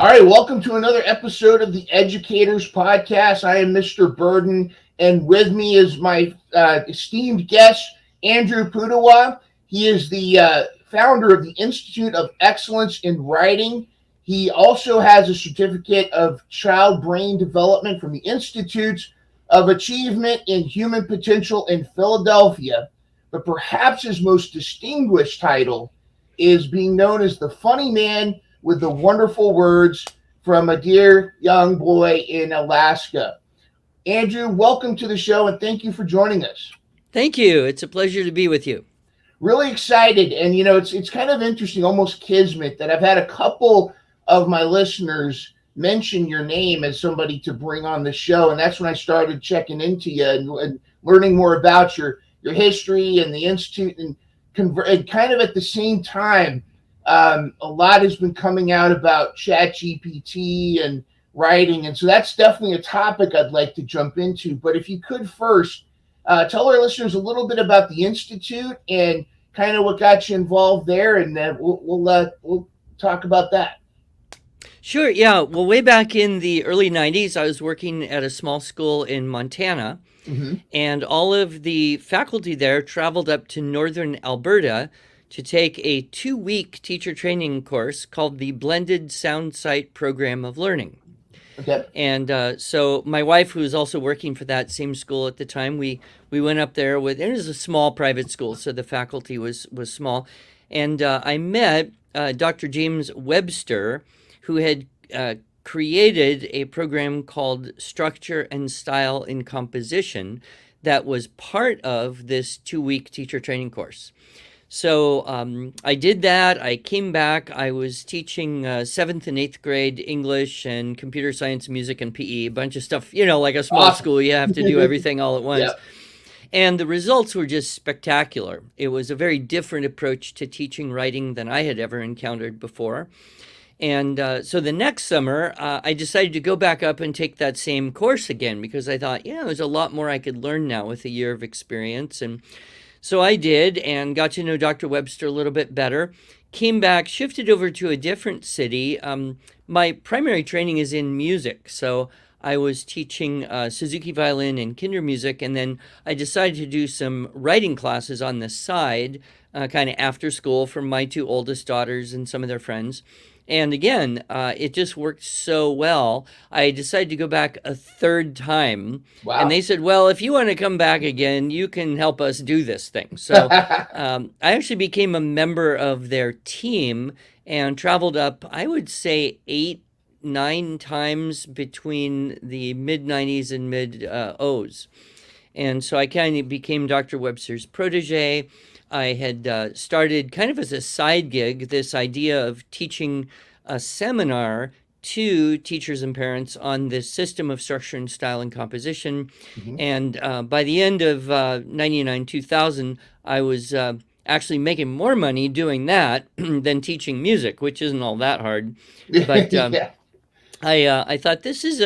All right, welcome to another episode of the Educators Podcast. I am Mr. Burden, and with me is my esteemed guest, Andrew Pudewa. He is the founder of the Institute of Excellence in Writing. He also has a certificate of child brain development from the Institute of Achievement in Human Potential in Philadelphia. But perhaps his most distinguished title is being known as the funny man with the wonderful words from a dear young boy in Alaska. Andrew, welcome to the show and thank you for joining us. Thank you. It's a pleasure to be with you. Really excited. And, it's kind of interesting, almost kismet, that I've had a couple of my listeners mention your name as somebody to bring on the show. And that's when I started checking into you and learning more about your history and the Institute. And kind of at the same time, a lot has been coming out about ChatGPT and writing. And so that's definitely a topic I'd like to jump into. But if you could first tell our listeners a little bit about the Institute and kind of what got you involved there. And then we'll talk about that. Sure. Yeah. Well, way back in the early 90s, I was working at a small school in Montana, and all of the faculty there traveled up to northern Alberta to take a 2-week teacher training course called the Blended Sound Site Program of Learning. Okay. And so my wife, who was also working for that same school at the time, we went up there with, it was a small private school, so the faculty was small. And I met Dr. James Webster, who had created a program called Structure and Style in Composition that was part of this 2-week teacher training course. So I did that. I came back. I was teaching 7th and 8th grade English and computer science, music, and PE, a bunch of stuff, like a small school, you have to do everything all at once. Yep. And the results were just spectacular. It was a very different approach to teaching writing than I had ever encountered before. And so the next summer, I decided to go back up and take that same course again because I thought, there's a lot more I could learn now with a year of experience. And so I did and got to know Dr. Webster a little bit better, came back, shifted over to a different city. My primary training is in music, so I was teaching Suzuki violin and kinder music, and then I decided to do some writing classes on the side, kind of after school for my 2 oldest daughters and some of their friends. And again, it just worked so well. I decided to go back a 3rd time. Wow. And they said, well, if you want to come back again, you can help us do this thing. So I actually became a member of their team and traveled up, I would say, 8-9 times between the mid-90s and mid-O's. And so I kind of became Dr. Webster's protege. I had started kind of as a side gig this idea of teaching a seminar to teachers and parents on this system of structure and style and composition. And by the end of 99-2000, I was actually making more money doing that than teaching music, which isn't all that hard. But Yeah. I thought this is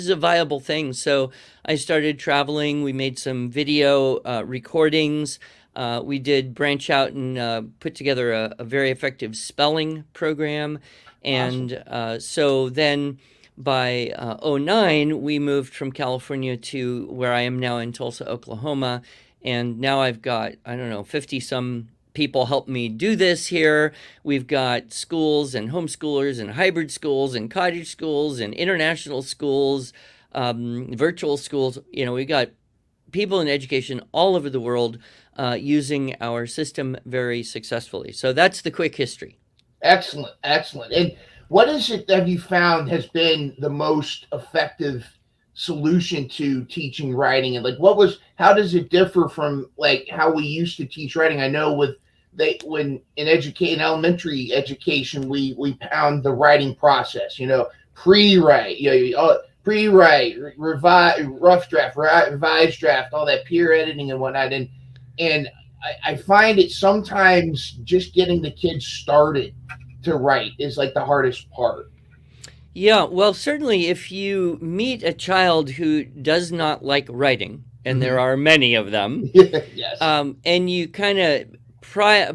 a viable thing. So I started traveling. We made some video recordings. We did branch out and put together a very effective spelling program. And so then by 2009, we moved from California to where I am now in Tulsa, Oklahoma. And now I've got, 50 some people help me do this here. We've got schools and homeschoolers and hybrid schools and cottage schools and international schools, virtual schools. We've got people in education all over the world using our system very successfully. So that's the quick history. Excellent. And what is it that you found has been the most effective solution to teaching writing? And how does it differ from how we used to teach writing? I know when in elementary education, we pound the writing process, pre-write, pre-write, revise, rough draft, revised draft, all that peer editing and whatnot. And I find it sometimes just getting the kids started to write is the hardest part. Yeah, well, certainly if you meet a child who does not like writing, and there are many of them, Yes. And you kind of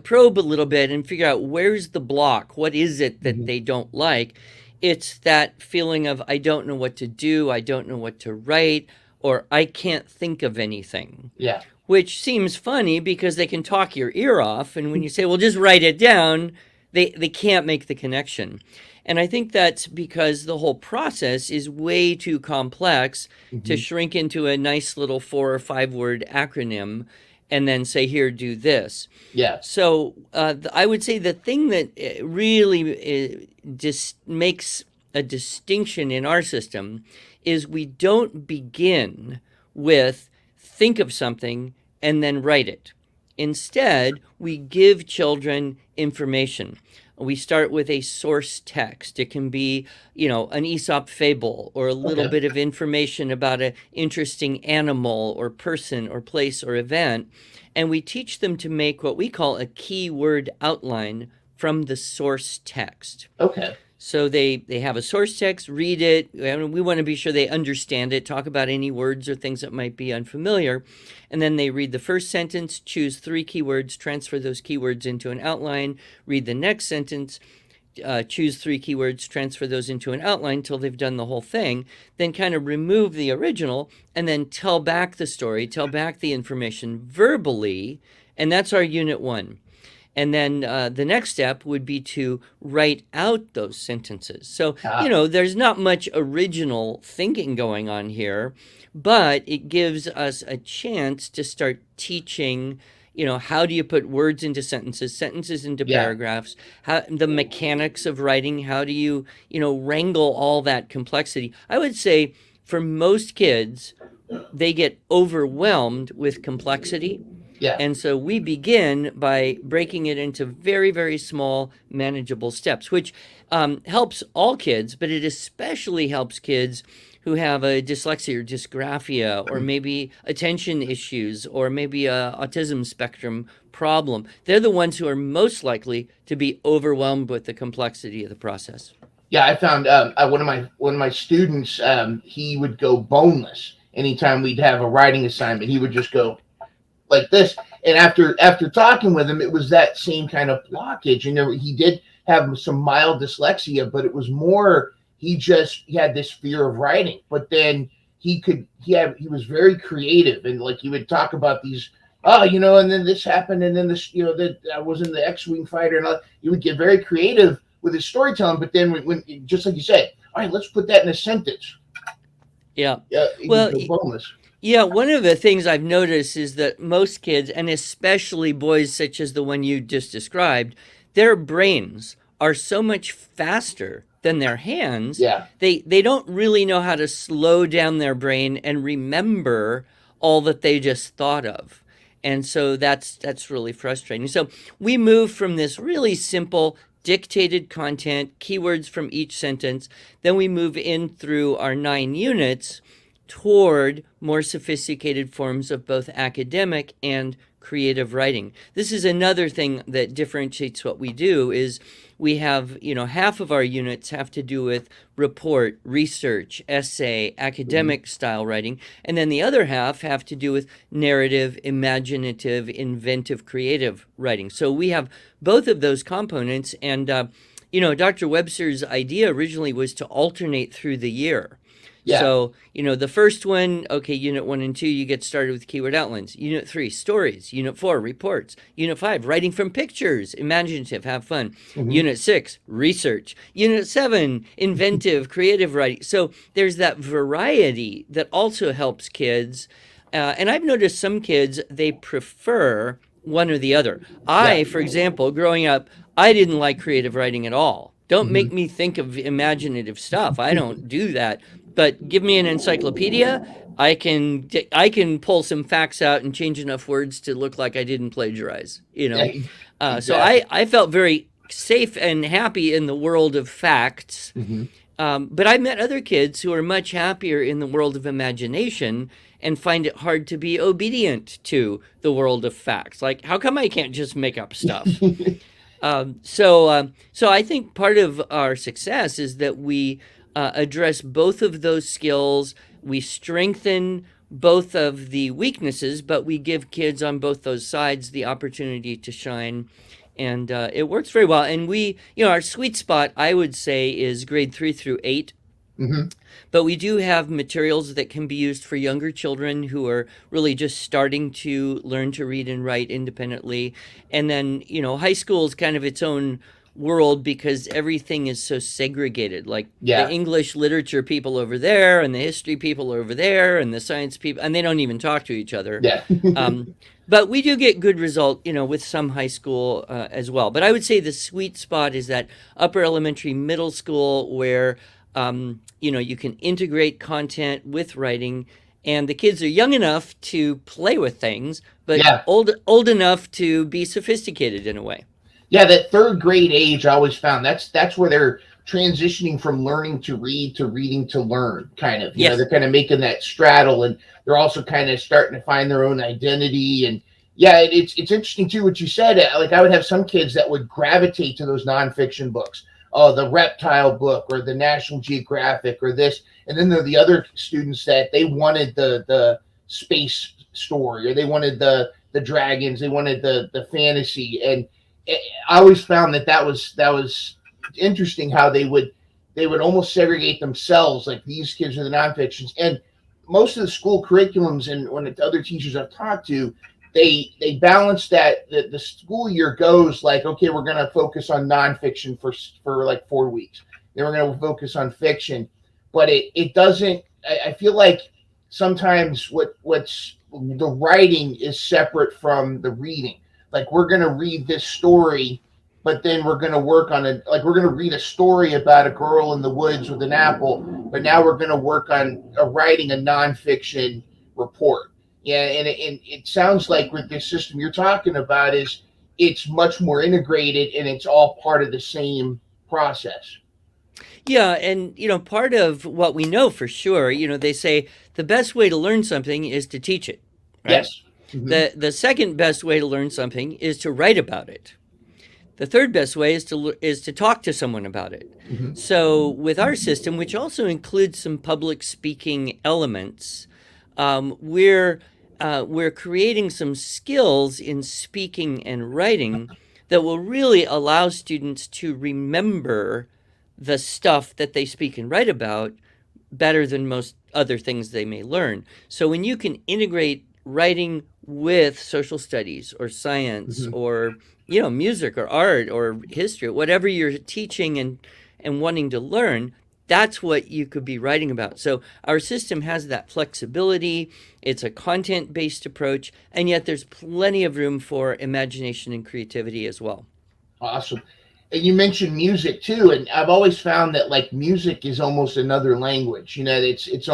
probe a little bit and figure out where's the block, what is it that they don't like, It's that feeling of, I don't know what to do, I don't know what to write, or I can't think of anything. Yeah. Which seems funny because they can talk your ear off. And when you say, well, just write it down, they can't make the connection. And I think that's because the whole process is way too complex to Hmm. shrink into a nice little 4 or 5 word acronym and then say, here, do this. Yeah. So I would say the thing that really just makes a distinction in our system is we don't begin with think of something and then write it. Instead, we give children information. We start with a source text. It can be, an Aesop fable or a little Okay. bit of information about an interesting animal or person or place or event. And we teach them to make what we call a keyword outline from the source text. Okay. So they have a source text, read it, and we want to be sure they understand it, talk about any words or things that might be unfamiliar. And then they read the first sentence, choose 3 keywords, transfer those keywords into an outline, read the next sentence, choose 3 keywords, transfer those into an outline until they've done the whole thing, then kind of remove the original, and then tell back the story, tell back the information verbally, and that's our unit 1. And then the next step would be to write out those sentences. So, Ah, there's not much original thinking going on here, but it gives us a chance to start teaching, how do you put words into sentences, sentences into yeah. paragraphs, how the mechanics of writing, how do you, wrangle all that complexity. I would say for most kids, they get overwhelmed with complexity, Yeah. and so we begin by breaking it into very, very small, manageable steps, which helps all kids, but it especially helps kids who have a dyslexia or dysgraphia, or maybe attention issues, or maybe a autism spectrum problem. They're the ones who are most likely to be overwhelmed with the complexity of the process. Yeah. I found one of my students. He would go boneless anytime we'd have a writing assignment. He would just go like this. And after talking with him, it was that same kind of blockage. And he did have some mild dyslexia, but it was more he had this fear of writing. But then he was very creative, and like he would talk about these. Oh, and then this happened, and then this, that I was in the X-wing fighter, and all. He would get very creative with his storytelling. But then when just like you said, all right, let's put that in a sentence. Yeah. Yeah, he would Well, go boneless. yeah, one of the things I've noticed is that most kids, and especially boys such as the one you just described, their brains are so much faster than their hands. Yeah. They don't really know how to slow down their brain and remember all that they just thought of. And so that's really frustrating. So we move from this really simple dictated content, keywords from each sentence, then we move in through our 9 units toward more sophisticated forms of both academic and creative writing. This is another thing that differentiates what we do is we have, half of our units have to do with report, research, essay, Mhm. academic style writing, and then the other half have to do with narrative, imaginative, inventive, creative writing. So we have both of those components, and Dr. Webster's idea originally was to alternate through the year. Yeah. So, the first one, okay, unit 1 and 2, you get started with keyword outlines. Unit 3, stories. Unit 4, reports. Unit 5, writing from pictures, imaginative, have fun. Hmm. Unit 6, research. Unit 7, inventive, creative writing. So there's that variety that also helps kids. And I've noticed some kids, they prefer one or the other. Yeah. For example, growing up, I didn't like creative writing at all. Don't Hmm. make me think of imaginative stuff. I don't do that. But give me an encyclopedia, I can pull some facts out and change enough words to look like I didn't plagiarize. Yeah, So exactly. I felt very safe and happy in the world of facts. Hmm. But I met other kids who are much happier in the world of imagination and find it hard to be obedient to the world of facts. Like, how come I can't just make up stuff? So I think part of our success is that we address both of those skills. We strengthen both of the weaknesses, but we give kids on both those sides the opportunity to shine. and it works very well. And our sweet spot, I would say, is grade 3 through 8. Hmm. But we do have materials that can be used for younger children who are really just starting to learn to read and write independently. And then, high school is kind of its own world because everything is so segregated. Like the Yeah. English literature people over there, and the history people over there, and the science people, and they don't even talk to each other. Yeah. Um, but we do get good result, with some high school as well. But I would say the sweet spot is that upper elementary, middle school, where you can integrate content with writing, and the kids are young enough to play with things, but Yeah. old enough to be sophisticated in a way. Yeah, that third grade age, I always found that's where they're transitioning from learning to read to reading to learn, kind of. Yes. They're kind of making that straddle, and they're also kind of starting to find their own identity. And yeah, it's interesting too what you said. Like I would have some kids that would gravitate to those nonfiction books, oh, the reptile book or the National Geographic or this, and then there are the other students that they wanted the space story, or they wanted the dragons, they wanted the fantasy. And I always found that was interesting how they would almost segregate themselves. Like these kids are the nonfictions, and most of the school curriculums and when the other teachers I've talked to, they balance that the school year goes like, okay, we're going to focus on nonfiction for like 4 weeks, then we're going to focus on fiction, but it doesn't. I feel like sometimes what's the writing is separate from the reading. Like we're going to read this story, but then we're going to work on it. Like we're going to read a story about a girl in the woods with an apple, but now we're going to work on writing a nonfiction report. Yeah, and it sounds like with this system you're talking about is it's much more integrated and it's all part of the same process. Yeah, and part of what we know for sure, they say the best way to learn something is to teach it, right? Yes. Hmm. The second best way to learn something is to write about it. The third best way is to talk to someone about it. Hmm. So with our system, which also includes some public speaking elements, we're creating some skills in speaking and writing that will really allow students to remember the stuff that they speak and write about better than most other things they may learn. So when you can integrate writing with social studies or science Hmm. or music or art or history, whatever you're teaching and wanting to learn, that's what you could be writing about. So our system has that flexibility. It's a content-based approach, and yet there's plenty of room for imagination and creativity as well. Awesome. And you mentioned music too, and I've always found that like music is almost another language. It's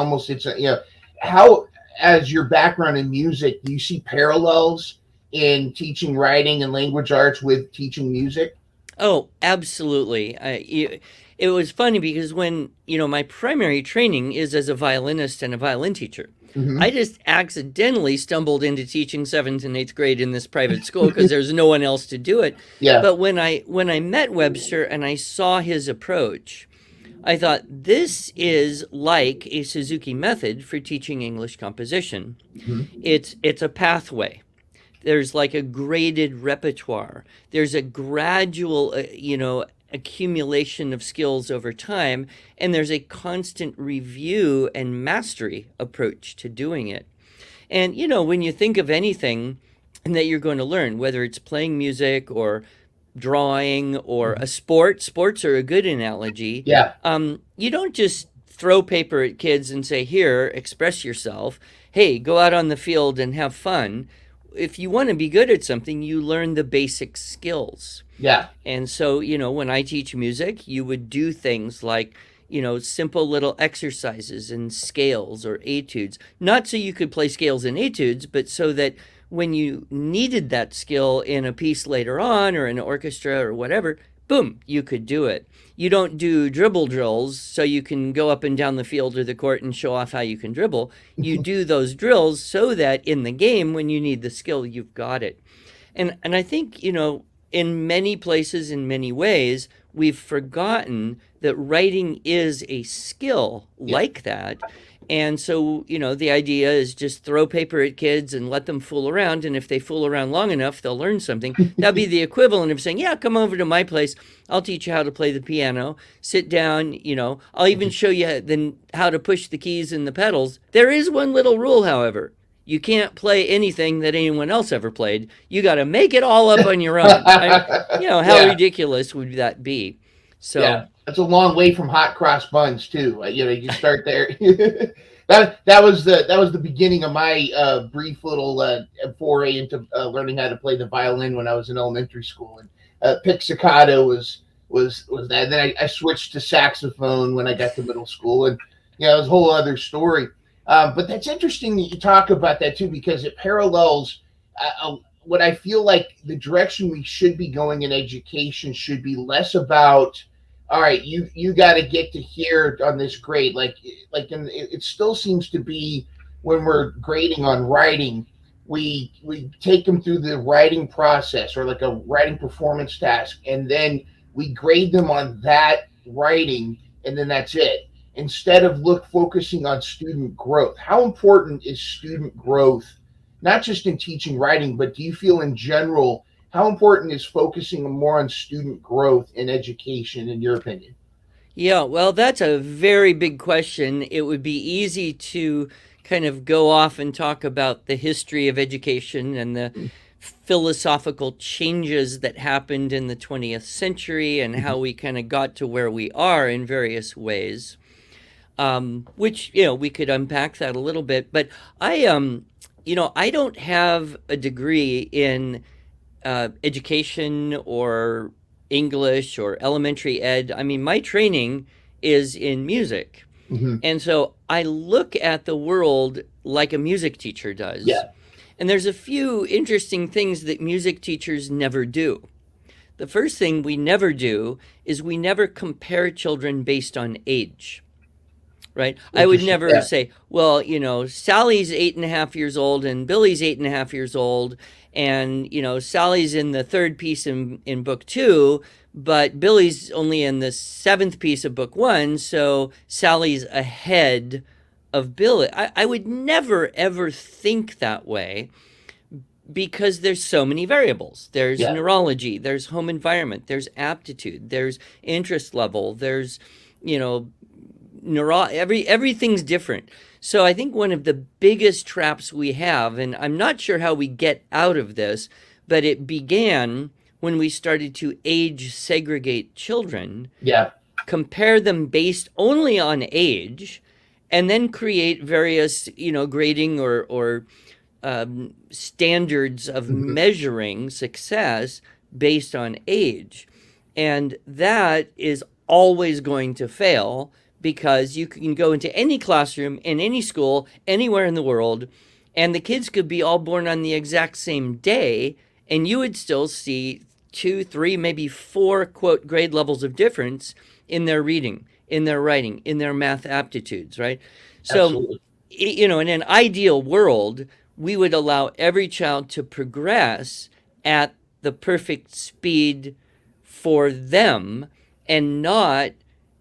how, as your background in music, do you see parallels in teaching writing and language arts with teaching music? Oh, absolutely. It was funny because when, my primary training is as a violinist and a violin teacher. Hmm. I just accidentally stumbled into teaching 7th and 8th grade in this private school because there's no one else to do it. Yeah. But when I met Webster and I saw his approach, I thought this is like a Suzuki method for teaching English composition. Hmm. It's a pathway. There's like a graded repertoire. There's a gradual, accumulation of skills over time, and there's a constant review and mastery approach to doing it. And when you think of anything that you're going to learn, whether it's playing music or drawing or a sport, sports are a good analogy. Yeah. You don't just throw paper at kids and say, here, express yourself. Hey, go out on the field and have fun. If you want to be good at something, you learn the basic skills. Yeah. And so, when I teach music, you would do things like, simple little exercises and scales or etudes, not so you could play scales and etudes, but so that when you needed that skill in a piece later on or in an orchestra or whatever, boom, you could do it. You don't do dribble drills so you can go up and down the field or the court and show off how you can dribble. You do those drills so that in the game, when you need the skill, you've got it. And I think, in many places, in many ways, we've forgotten that writing is a skill Yeah. like that. And so, the idea is just throw paper at kids and let them fool around. And if they fool around long enough, they'll learn something. That'd be the equivalent of saying, yeah, come over to my place. I'll teach you how to play the piano. Sit down, I'll even show you then how to push the keys and the pedals. There is one little rule, however. You can't play anything that anyone else ever played. You got to make it all up on your own. How ridiculous would that be? So yeah, that's a long way from hot cross buns too. You start there. that was the beginning of my brief little foray into learning how to play the violin when I was in elementary school, and pizzicato was that. And then I switched to saxophone when I got to middle school, and it was a whole other story. But that's interesting that you talk about that too, because it parallels what I feel like the direction we should be going in education should be less about, all right, you got to get to here on this grade. It still seems to be when we're grading on writing, we take them through the writing process or like a writing performance task, and then we grade them on that writing, and then that's it. Instead of focusing on student growth. How important is student growth, not just in teaching writing, but do you feel in general, how important is focusing more on student growth in education, in your opinion? Yeah, well, that's a very big question. It would be easy to kind of go off and talk about the history of education and the philosophical changes that happened in the 20th century and how we kind of got to where we are in various ways. Which, we could unpack that a little bit. But I don't have a degree in education or English or elementary ed. I mean, my training is in music. Mm-hmm. And so I look at the world like a music teacher does. Yeah. And there's a few interesting things that music teachers never do. The first thing we never do is we never compare children based on age. Right? I would never say, well, Sally's 8.5 years old and Billy's 8.5 years old. And, Sally's in the third piece in book 2, but Billy's only in the 7th piece of book 1. So Sally's ahead of Billy. I would never, ever think that way because there's so many variables. There's neurology, there's home environment, there's aptitude, there's interest level, there's, everything's different. So I think one of the biggest traps we have, and I'm not sure how we get out of this, but it began when we started to age segregate children, compare them based only on age, and then create various, grading or standards of measuring success based on age. And that is always going to fail, because you can go into any classroom in any school anywhere in the world, and the kids could be all born on the exact same day, and you would still see 2, 3, maybe 4 quote grade levels of difference in their reading, in their writing, in their math aptitudes, right? So, Absolutely. In an ideal world, we would allow every child to progress at the perfect speed for them and not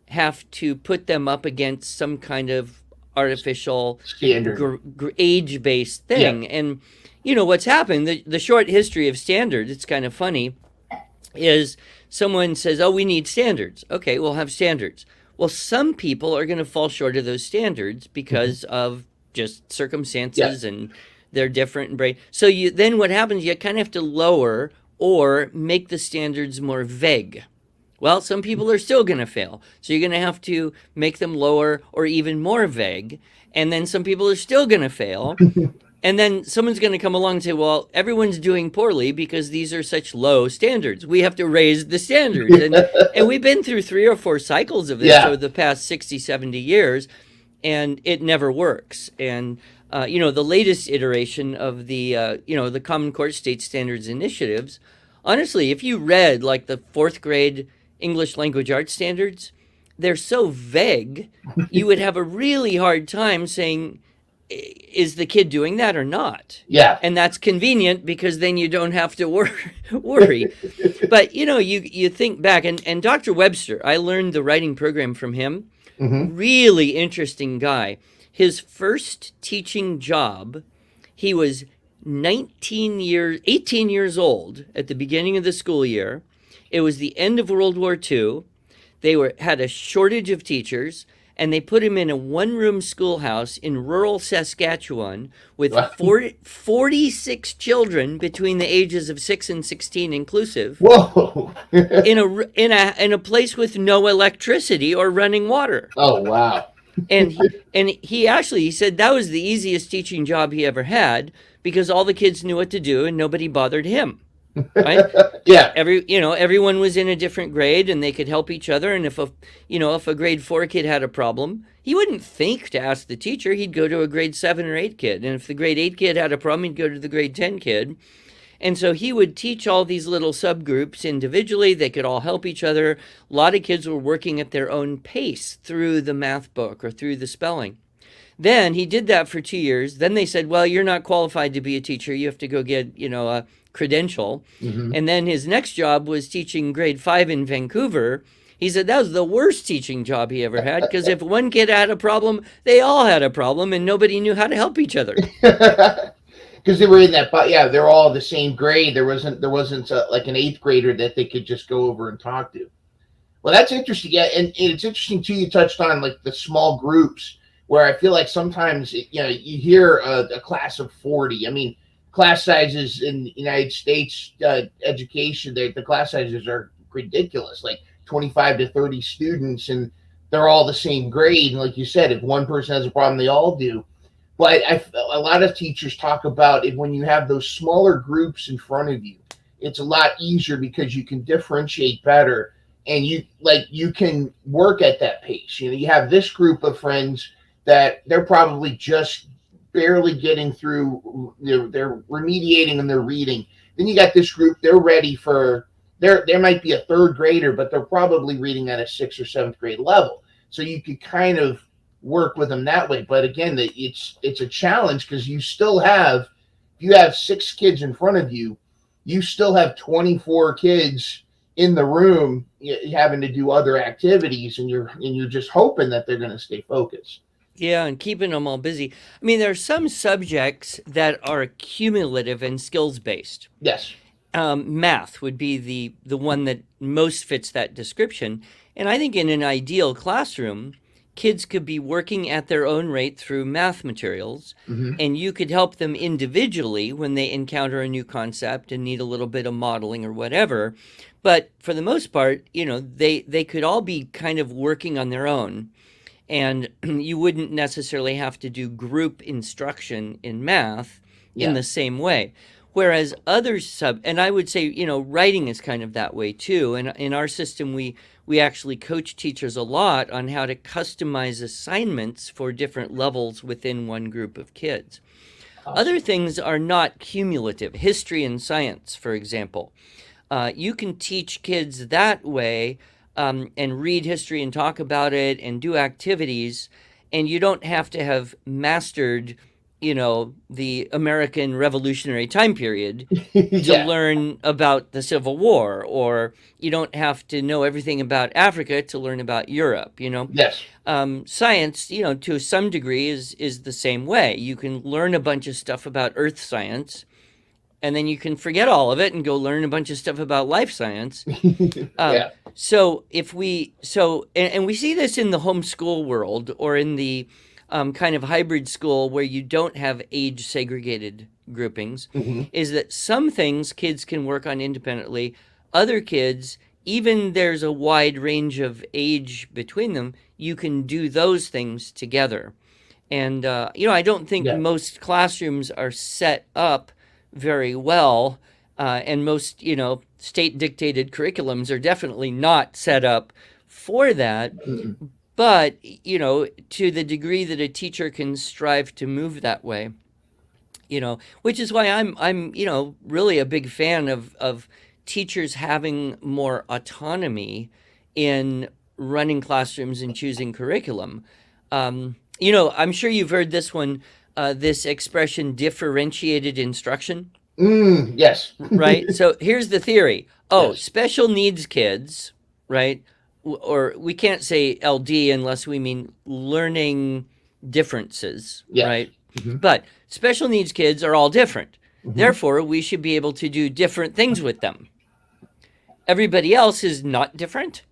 have to put them up against some kind of artificial standard age-based thing. Yeah. And what's happened, the short history of standards, it's kind of funny, is someone says, oh, we need standards. Okay, we'll have standards. Well, some people are going to fall short of those standards because of just circumstances, and they're different and brain. So then what happens, you kind of have to lower or make the standards more vague. Well, some people are still going to fail. So you're going to have to make them lower or even more vague. And then some people are still going to fail. And then someone's going to come along and say, well, everyone's doing poorly because these are such low standards. We have to raise the standards. And we've been through 3 or 4 cycles of this over the past 60, 70 years, and it never works. And, the latest iteration of the Common Core State Standards initiatives, honestly, if you read like the 4th grade English language arts standards, they're so vague, you would have a really hard time saying, is the kid doing that or not? Yeah. And that's convenient because then you don't have to worry. But, you think back, and Dr. Webster, I learned the writing program from him. Mm-hmm. Really interesting guy. His first teaching job, he was 18 years old at the beginning of the school year. It was the end of World War II. Had a shortage of teachers, and they put him in a one-room schoolhouse in rural Saskatchewan with 46 children between the ages of 6 and 16 inclusive. Whoa. in a place with no electricity or running water. Oh, wow. He said that was the easiest teaching job he ever had because all the kids knew what to do and nobody bothered him. Right? Yeah. Everyone was in a different grade and they could help each other. And if a grade 4 kid had a problem, he wouldn't think to ask the teacher. He'd go to a grade 7 or 8 kid. And if the grade 8 kid had a problem, he'd go to the grade 10 kid. And so he would teach all these little subgroups individually. They could all help each other. A lot of kids were working at their own pace through the math book or through the spelling. Then he did that for 2 years. Then they said, well, you're not qualified to be a teacher. You have to go get, a credential. Mm-hmm. And then his next job was teaching grade 5 in Vancouver. He said that was the worst teaching job he ever had because if one kid had a problem, they all had a problem and nobody knew how to help each other. Because they were in that, yeah, they're all the same grade. There wasn't like an 8th grader that they could just go over and talk to. Well, that's interesting. Yeah, and it's interesting too. You touched on like the small groups where I feel like sometimes you hear a class of 40. I mean, class sizes in the United States education, the class sizes are ridiculous, like 25 to 30 students, and they're all the same grade. And like you said, if one person has a problem, they all do. But a lot of teachers talk about it when you have those smaller groups in front of you, it's a lot easier because you can differentiate better and you can work at that pace. You have this group of friends that they're probably just barely getting through, they're remediating and they're reading. Then you got this group, they're ready for, there might be a 3rd grader, but they're probably reading at a 6th or 7th grade level. So you could kind of work with them that way. But again, it's a challenge because you still have, if you have 6 kids in front of you, you still have 24 kids in the room having to do other activities, and you're just hoping that they're going to stay focused. Yeah, and keeping them all busy. I mean, there are some subjects that are cumulative and skills-based. Yes. Math would be the one that most fits that description. And I think in an ideal classroom, kids could be working at their own rate through math materials, mm-hmm. and you could help them individually when they encounter a new concept and need a little bit of modeling or whatever. But for the most part, they could all be kind of working on their own. And you wouldn't necessarily have to do group instruction in math in the same way. Whereas and I would say, writing is kind of that way too. And in our system, we actually coach teachers a lot on how to customize assignments for different levels within one group of kids. Awesome. Other things are not cumulative. History and science, for example. You can teach kids that way. And read history and talk about it and do activities, and you don't have to have mastered, the American Revolutionary time period to learn about the Civil War, or you don't have to know everything about Africa to learn about Europe, Yes. Science, to some degree is the same way. You can learn a bunch of stuff about earth science, and then you can forget all of it and go learn a bunch of stuff about life science. Yeah. So we see this in the homeschool world or in the kind of hybrid school where you don't have age segregated groupings, mm-hmm. is that some things kids can work on independently. Other kids, even there's a wide range of age between them, you can do those things together. And, I don't think most classrooms are set up very well, and most state dictated curriculums are definitely not set up for that. Mm-hmm. But to the degree that a teacher can strive to move that way, which is why I'm really a big fan of teachers having more autonomy in running classrooms and choosing curriculum. I'm sure you've heard this one. This expression, differentiated instruction. Yes. Right? So here's the theory. Special needs kids, right? Or we can't say LD unless we mean learning differences, Yes. right? Mm-hmm. But special needs kids are all different. Mm-hmm. Therefore, we should be able to do different things with them. Everybody else is not different.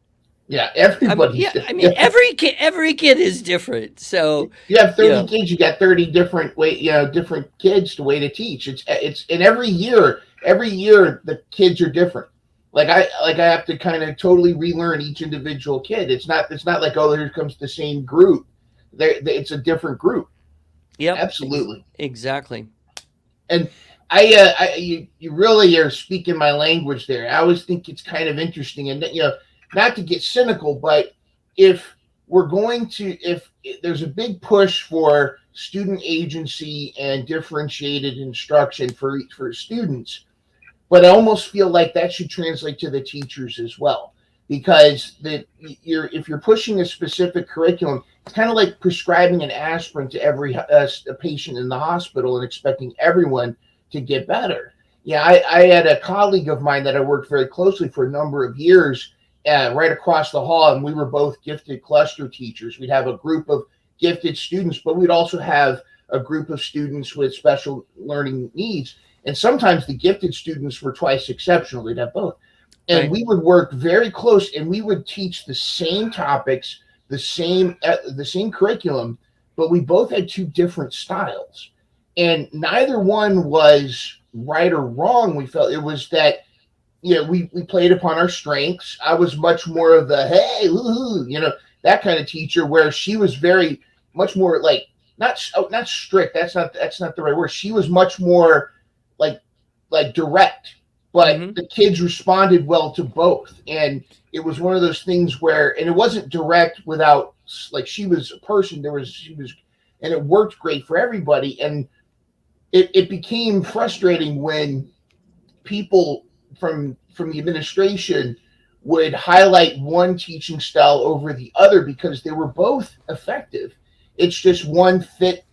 Yeah, everybody's I mean, yeah. every kid is different. So, You have you 30 know, kids, you got 30 different different kids to way to teach. It's and every year the kids are different. Like I have to kind of totally relearn each individual kid. It's not like, oh, here comes the same group. It's a different group. yep, Absolutely. exactly. And you really are speaking my language there. I always think it's kind of interesting, and not to get cynical, but if if there's a big push for student agency and differentiated instruction for students, but I almost feel like that should translate to the teachers as well, because if you're pushing a specific curriculum, it's kind of like prescribing an aspirin to every a patient in the hospital and expecting everyone to get better. Yeah, I had a colleague of mine that I worked very closely for a number of years, right across the hall, and we were both gifted cluster teachers. We'd have a group of gifted students, but we'd also have a group of students with special learning needs. And sometimes the gifted students were twice exceptional. They'd have both. And Right. we would work very close, and we would teach the same topics, the same curriculum, but we both had two different styles. And neither one was right or wrong. We felt it was that we played upon our strengths. I was much more of the hey, woohoo, that kind of teacher, where she was very much more like not strict. That's not the right word. She was much more like direct, but Mm-hmm. the kids responded well to both, and it was one of those things where, and it wasn't direct without, like, she was a person. She was, and it worked great for everybody, and it became frustrating when people from the administration would highlight one teaching style over the other because they were both effective. It's just one fit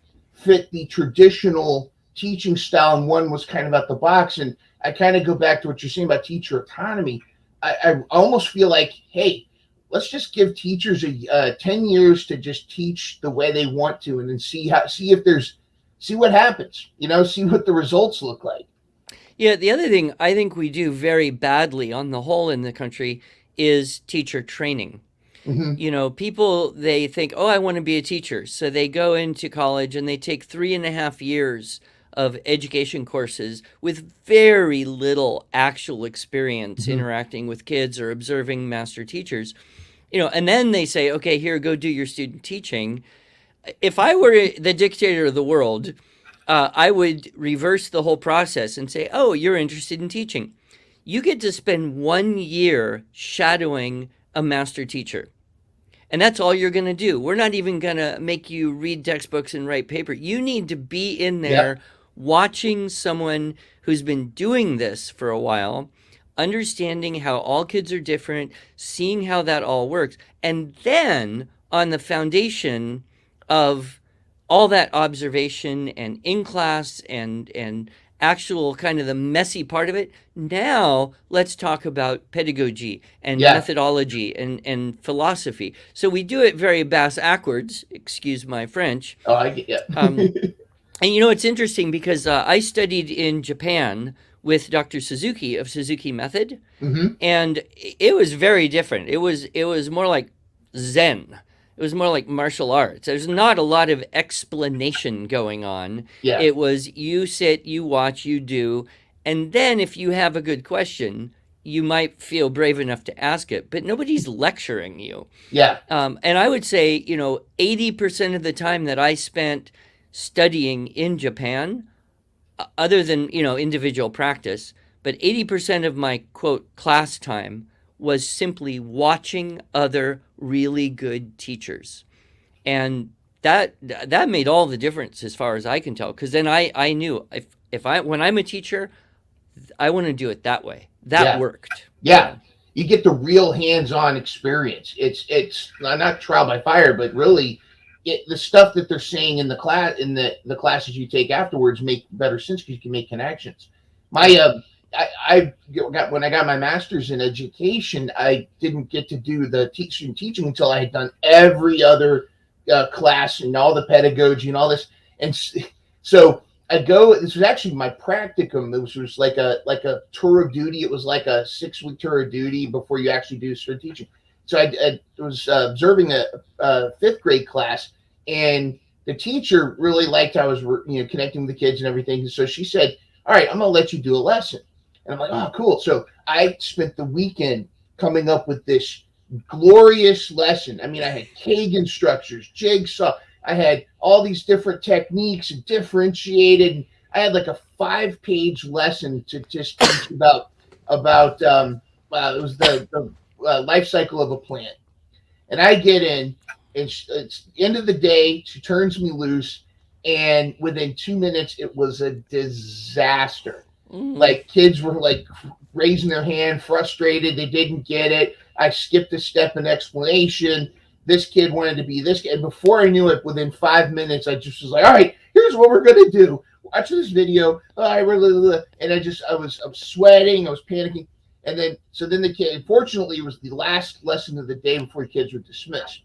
the traditional teaching style, and one was kind of out the box. And I kind of go back to what you're saying about teacher autonomy. I almost feel like, hey, let's just give teachers 10 years to just teach the way they want to, and then see what happens, see what the results look like. Yeah, the other thing I think we do very badly on the whole in the country is teacher training. Mm-hmm. People, they think, oh, I want to be a teacher. So they go into college and they take 3.5 years of education courses with very little actual experience Mm-hmm. interacting with kids or observing master teachers. And then they say, okay, here, go do your student teaching. If I were the dictator of the world, I would reverse the whole process and say, oh, you're interested in teaching. You get to spend 1 year shadowing a master teacher. And that's all you're going to do. We're not even going to make you read textbooks and write paper. You need to be in Yep. there watching someone who's been doing this for a while, understanding how all kids are different, seeing how that all works. And then on the foundation of all that observation and in class and actual kind of the messy part of it, now let's talk about pedagogy and Yeah. methodology and philosophy. So we do it very bass-ackwards, excuse my French. Oh, I get. Yeah. And it's interesting because I studied in Japan with Dr. Suzuki of Suzuki Method, Mm-hmm. and it was very different. It was more like Zen. It was more like martial arts. There's not a lot of explanation going on. Yeah. It was you sit, you watch, you do, and then if you have a good question, you might feel brave enough to ask it, but nobody's lecturing you. Yeah. And I would say, 80% of the time that I spent studying in Japan, other than, individual practice, but 80% of my, quote, class time was simply watching other really good teachers. And that made all the difference as far as I can tell. Because then I knew when I'm a teacher, I want to do it that way. That Yeah. worked. Yeah. You get the real hands-on experience. It's not trial by fire, but really, the stuff that they're saying in the class, in the classes you take afterwards, make better sense because you can make connections. I got when I got my master's in education, I didn't get to do the teaching until I had done every other class and all the pedagogy and all this. And so I go. This was actually my practicum. This was like a tour of duty. It was like a 6-week tour of duty before you actually do start teaching. So I was observing a fifth grade class, and the teacher really liked how I was connecting with the kids and everything. So she said, "All right, I'm going to let you do a lesson." And I'm like, "Oh, cool." So I spent the weekend coming up with this glorious lesson. I mean, I had Kagan structures, jigsaw. I had all these different techniques and differentiated. I had like a 5-page lesson to just teach about it was the life cycle of a plant. And I get in, and it's the end of the day. She turns me loose, and within 2 minutes, it was a disaster. Mm. Like kids were like raising their hand, frustrated. They didn't get it. I skipped a step in explanation. This kid wanted to be this kid. And before I knew it, within 5 minutes, I just was like, all right, here's what we're going to do. Watch this video. And I was sweating. I was panicking. And then the kid, fortunately, it was the last lesson of the day before the kids were dismissed.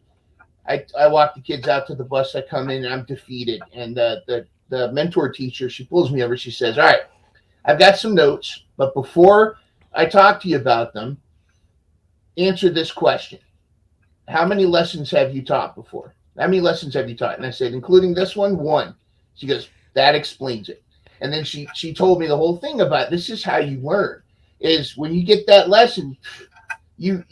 I walk the kids out to the bus. I come in and I'm defeated. And the mentor teacher, she pulls me over. She says, all right, I've got some notes, but before I talk to you about them, answer this question. How many lessons have you taught before? How many lessons have you taught? And I said, including this one. She goes, that explains it. And then she told me the whole thing about this is how you learn. Is when you get that lesson, you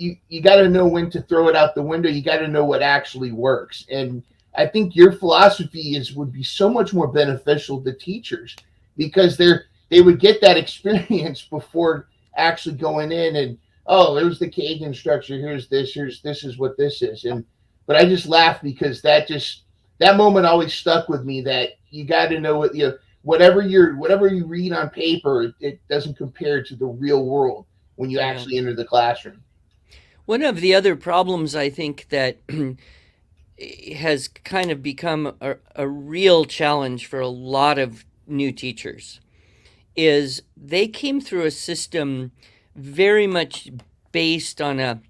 got to know when to throw it out the window. You got to know what actually works. And I think your philosophy would be so much more beneficial to teachers because they would get that experience before actually going in and, oh, there's the Kagan structure. Here's this is what this is. But I just laugh because that moment always stuck with me that you got to know what, whatever you read on paper, it doesn't compare to the real world when you actually enter the classroom. One of the other problems I think that has kind of become a real challenge for a lot of new teachers is they came through a system very much based on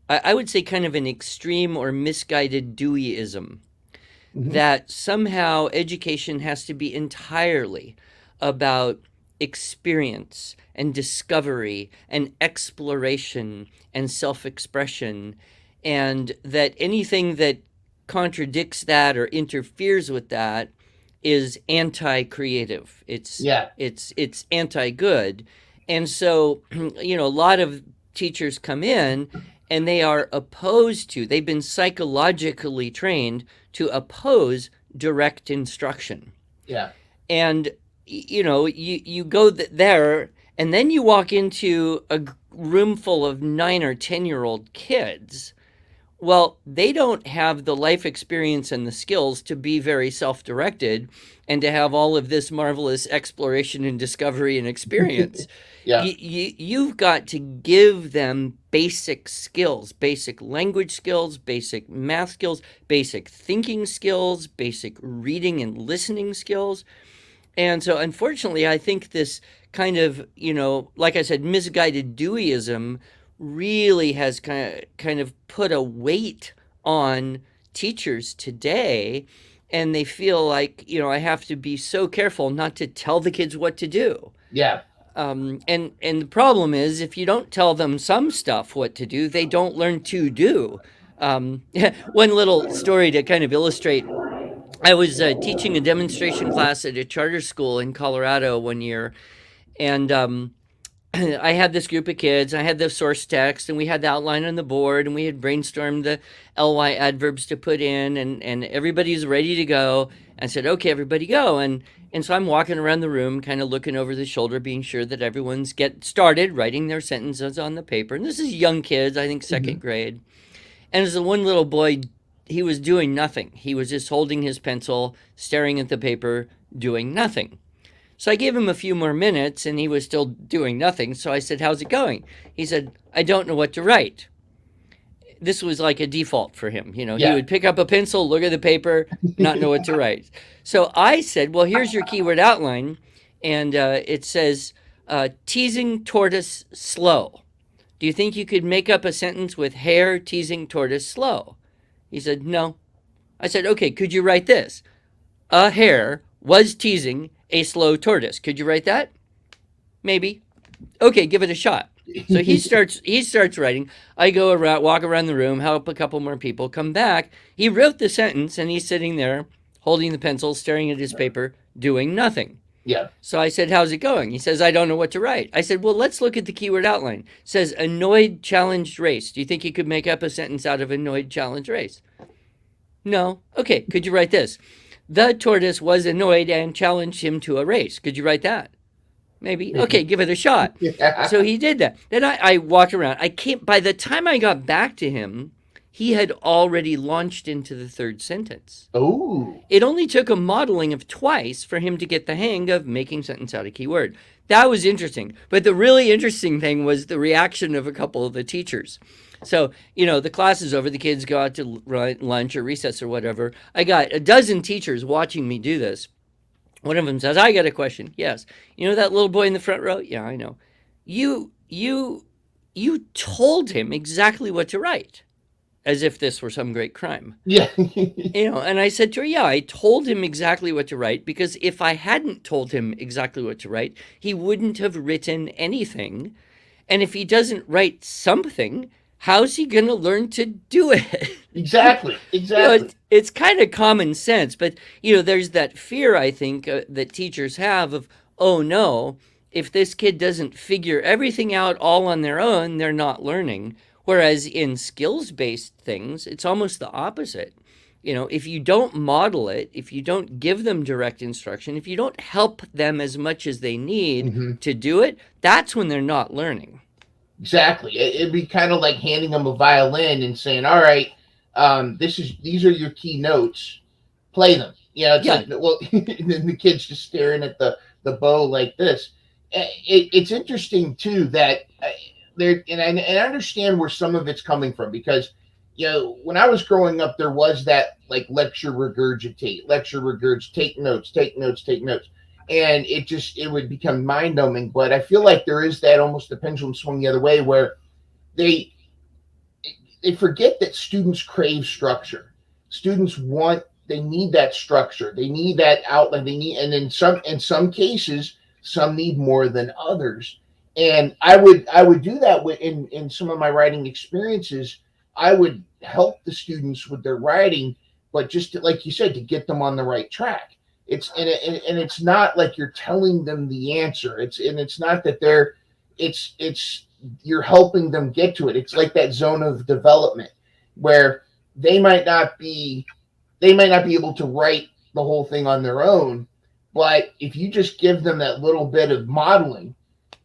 I would say kind of an extreme or misguided Deweyism. That somehow education has to be entirely about experience and discovery and exploration and self-expression, and that anything that contradicts that or interferes with that is anti-creative. Yeah. It's anti-good. And so, a lot of teachers come in and they've been psychologically trained to oppose direct instruction. Yeah. And, you go there and then you walk into a room full of 9 or 10-year-old kids. Well, they don't have the life experience and the skills to be very self-directed and to have all of this marvelous exploration and discovery and experience. Yeah. You've got to give them basic skills, basic language skills, basic math skills, basic thinking skills, basic reading and listening skills. And so, unfortunately, I think this kind of, like I said, misguided Deweyism really has kind of put a weight on teachers today, and they feel like, I have to be so careful not to tell the kids what to do. Yeah. And the problem is, if you don't tell them some stuff what to do, they don't learn to do. One little story to kind of illustrate. I was teaching a demonstration class at a charter school in Colorado one year, and I had this group of kids. I had the source text, and we had the outline on the board, and we had brainstormed the ly adverbs to put in, and everybody's ready to go. I said, okay, everybody go. And so I'm walking around the room, kind of looking over the shoulder, being sure that everyone's get started writing their sentences on the paper. And this is young kids, I think second grade. And as the one little boy, he was doing nothing. He was just holding his pencil, staring at the paper, doing nothing. So I gave him a few more minutes, and he was still doing nothing. So I said, how's it going? He said, I don't know what to write. This was like a default for him. He would pick up a pencil, look at the paper, not know what to write. So I said, well, here's your keyword outline. And it says, teasing tortoise slow. Do you think you could make up a sentence with hare teasing tortoise slow? He said, no. I said, okay, could you write this? A hare was teasing a slow tortoise. Could you write that? Maybe. Okay, give it a shot. So he starts writing. I go around, walk around the room, help a couple more people, come back. He wrote the sentence and he's sitting there holding the pencil, staring at his paper, doing nothing. Yeah. So I said, how's it going? He says, I don't know what to write. I said, well, let's look at the keyword outline. It says annoyed challenged race. Do you think you could make up a sentence out of annoyed challenged race? No. Okay, could you write this? The tortoise was annoyed and challenged him to a race. Could you write that? Maybe. Okay, give it a shot. Yeah. So he did that. Then I walked around. By the time I got back to him, he had already launched into the third sentence. Oh. It only took a modeling of twice for him to get the hang of making sentence out of keyword. That was interesting. But the really interesting thing was the reaction of a couple of the teachers. So, the class is over, the kids go out to lunch or recess or whatever. I got a dozen teachers watching me do this. One of them says, I got a question. Yes. You know that little boy in the front row? Yeah, I know. You told him exactly what to write, as if this were some great crime. Yeah. And I said to her, yeah, I told him exactly what to write, because if I hadn't told him exactly what to write, he wouldn't have written anything. And if he doesn't write something, how's he going to learn to do it? Exactly. It's kind of common sense, but there's that fear, I think, that teachers have of, oh no, if this kid doesn't figure everything out all on their own, they're not learning. Whereas in skills-based things, it's almost the opposite. If you don't model it, if you don't give them direct instruction, if you don't help them as much as they need to do it, that's when they're not learning. Exactly. It'd be kind of like handing them a violin and saying, all right, these are your key notes. Play them. It's like, well, and then the kid's just staring at the bow like this. It's interesting too that and I understand where some of it's coming from, because when I was growing up, there was that like lecture regurgitate, take notes, and it would become mind numbing. But I feel like there is that almost the pendulum swing the other way, where they forget that students crave structure. Students they need that structure. They need that outline. And in some cases, some need more than others. And I would do that in some of my writing experiences. I would help the students with their writing, but just like you said, to get them on the right track. It's not like you're telling them the answer. It's not that you're helping them get to it. It's like that zone of development where they might not be able to write the whole thing on their own, but if you just give them that little bit of modeling,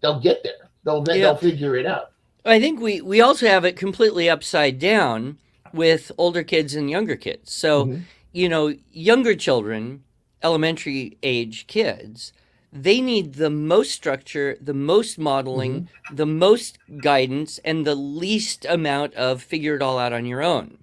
they'll get there. They'll figure it out. I think we also have it completely upside down with older kids and younger kids. So, younger children, elementary age kids, they need the most structure, the most modeling, the most guidance, and the least amount of figure it all out on your own.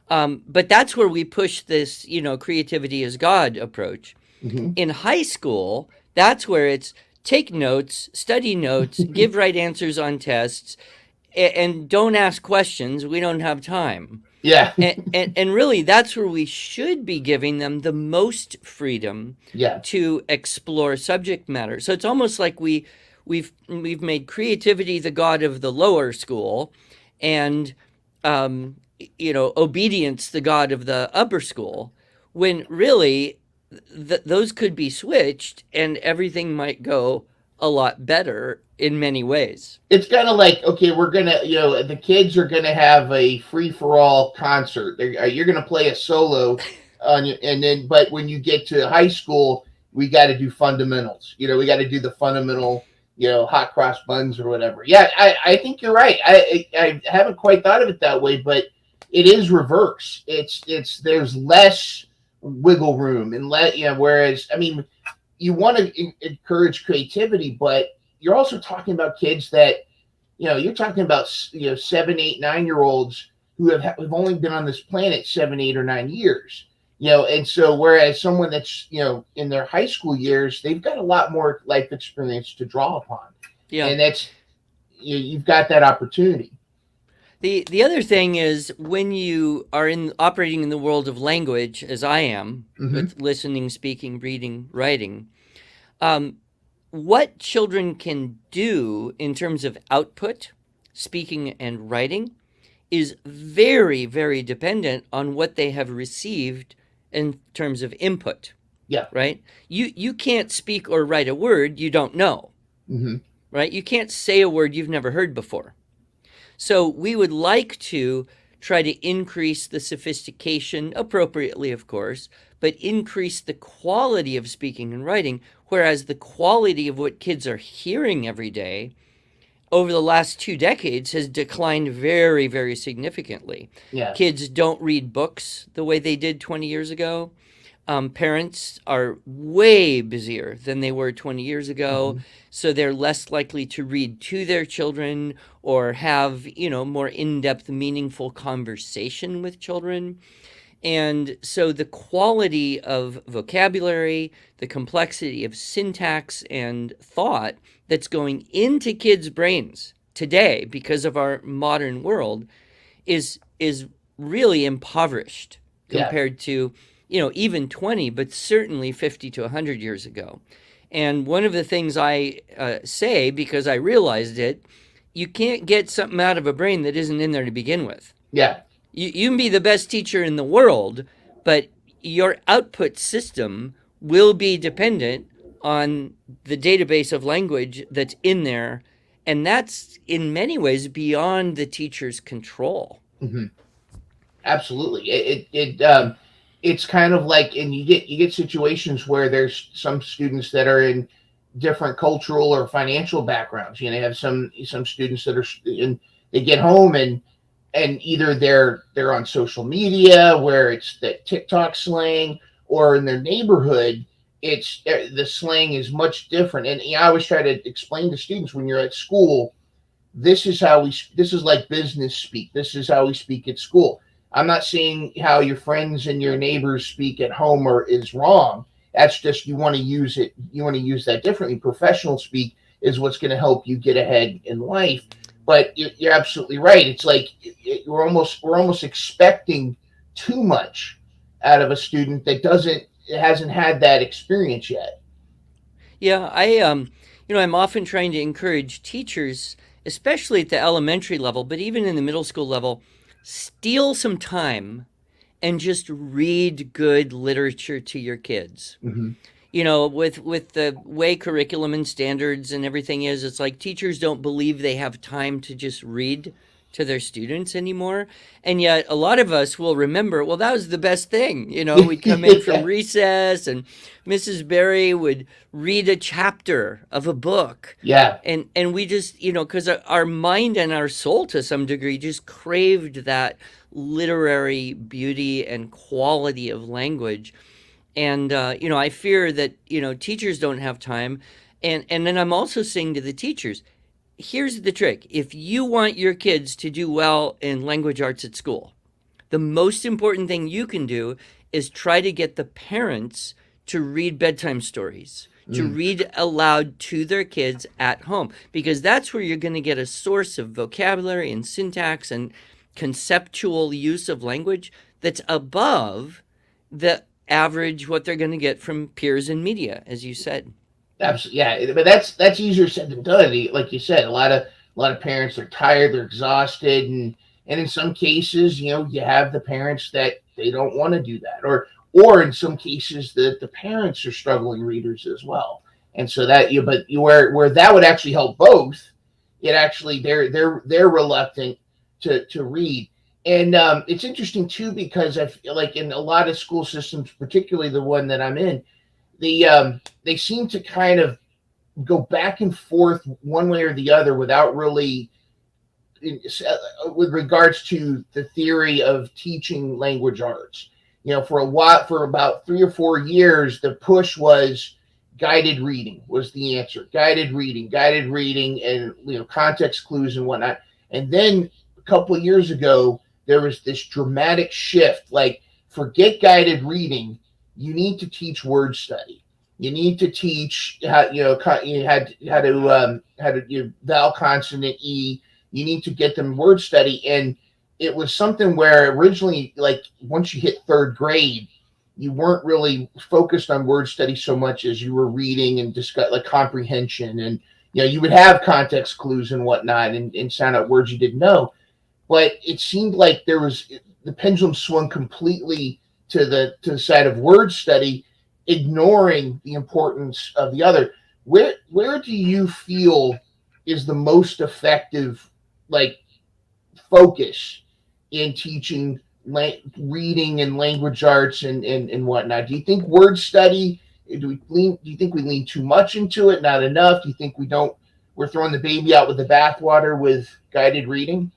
But that's where we push this, creativity as God approach. In high school, that's where it's take notes, study notes, give right answers on tests, and don't ask questions. We don't have time. Yeah. and really, that's where we should be giving them the most freedom to explore subject matter. So it's almost like we've made creativity the god of the lower school, and obedience the god of the upper school, when really those could be switched and everything might go a lot better in many ways. It's kind of like, okay, we're going to, the kids are going to have a free-for-all concert. You're going to play a solo, but when you get to high school, we got to do fundamentals. We got to do the fundamental, hot cross buns or whatever. Yeah, I think you're right. I haven't quite thought of it that way, but it is reverse. There's less wiggle room and whereas, I mean, you want to encourage creativity, but you're also talking about kids that, you're talking about, 7, 8, 9-year-olds who have only been on this planet 7, 8, or 9 years, and so whereas someone that's, in their high school years, they've got a lot more life experience to draw upon. Yeah. And that's, you've got that opportunity. The other thing is when you are in operating in the world of language, as I am, Hmm. with listening, speaking, reading, writing, um, what children can do in terms of output, speaking and writing, is very, very dependent on what they have received in terms of input, Yeah. right? You can't speak or write a word you don't know, Hmm. right? You can't say a word you've never heard before. So we would like to try to increase the sophistication, appropriately, of course, but increase the quality of speaking and writing, whereas the quality of what kids are hearing every day over the last 2 decades has declined very, very significantly. Yeah. Kids don't read books the way they did 20 years ago. Parents are way busier than they were 20 years ago, Hmm. so they're less likely to read to their children or have, more in-depth, meaningful conversation with children. And so the quality of vocabulary, the complexity of syntax and thought that's going into kids' brains today because of our modern world is really impoverished Yeah. compared to, even 20, but certainly 50 to 100 years ago. And one of the things I say, because I realized it, you can't get something out of a brain that isn't in there to begin with. Yeah. You can be the best teacher in the world, but your output system will be dependent on the database of language that's in there. And that's in many ways beyond the teacher's control. Hmm. Absolutely. It's kind of like, and you get situations where there's some students that are in different cultural or financial backgrounds. You have some students that are in, they get home, and either they're on social media where it's the TikTok slang, or in their neighborhood it's the slang is much different. And I always try to explain to students, when you're at school, this is like business speak. This is how we speak at school. I'm not saying how your friends and your neighbors speak at home or is wrong. That's just, you want to use it. You want to use that differently. Professional speak is what's going to help you get ahead in life. But you're absolutely right. It's like we're almost expecting too much out of a student that doesn't hasn't had that experience yet. Yeah, I'm often trying to encourage teachers, especially at the elementary level, but even in the middle school level, steal some time and just read good literature to your kids. Mm-hmm. With the way curriculum and standards and everything is, it's like teachers don't believe they have time to just read to their students anymore. And yet a lot of us will remember, well, that was the best thing. We'd come in from recess and Mrs. Berry would read a chapter of a book. Yeah. And we just, because our mind and our soul to some degree just craved that literary beauty and quality of language. And I fear that teachers don't have time. And then I'm also saying to the teachers, here's the trick: if you want your kids to do well in language arts at school, the most important thing you can do is try to get the parents to read bedtime stories, to Mm. read aloud to their kids at home, because that's where you're going to get a source of vocabulary and syntax and conceptual use of language that's above the average what they're going to get from peers in media, as you said. Absolutely, yeah. But that's easier said than done. Like you said, a lot of parents are tired, they're exhausted, and in some cases, you have the parents that they don't want to do that, or in some cases, the parents are struggling readers as well. And so where that would actually help both, it actually they're reluctant to read. And it's interesting too, because I feel like in a lot of school systems, particularly the one that I'm in, they seem to kind of go back and forth one way or the other without really, with regards to the theory of teaching language arts. For about 3 or 4 years, the push was guided reading was the answer. Guided reading, and context clues and whatnot. And then a couple of years ago, there was this dramatic shift. Like, forget guided reading. You need to teach word study. You need to teach how to vowel consonant e, You need to get them word study. And it was something where originally, like once you hit third grade, you weren't really focused on word study so much as you were reading and discuss like comprehension, and you would have context clues and whatnot, and sound out words you didn't know. But it seemed like the pendulum swung completely to the side of word study, ignoring the importance of the other. Where do you feel is the most effective, like, focus in teaching reading and language arts and whatnot? Do you think word study? Do you think we lean too much into it? Not enough? Do you think we're throwing the baby out with the bathwater with guided reading?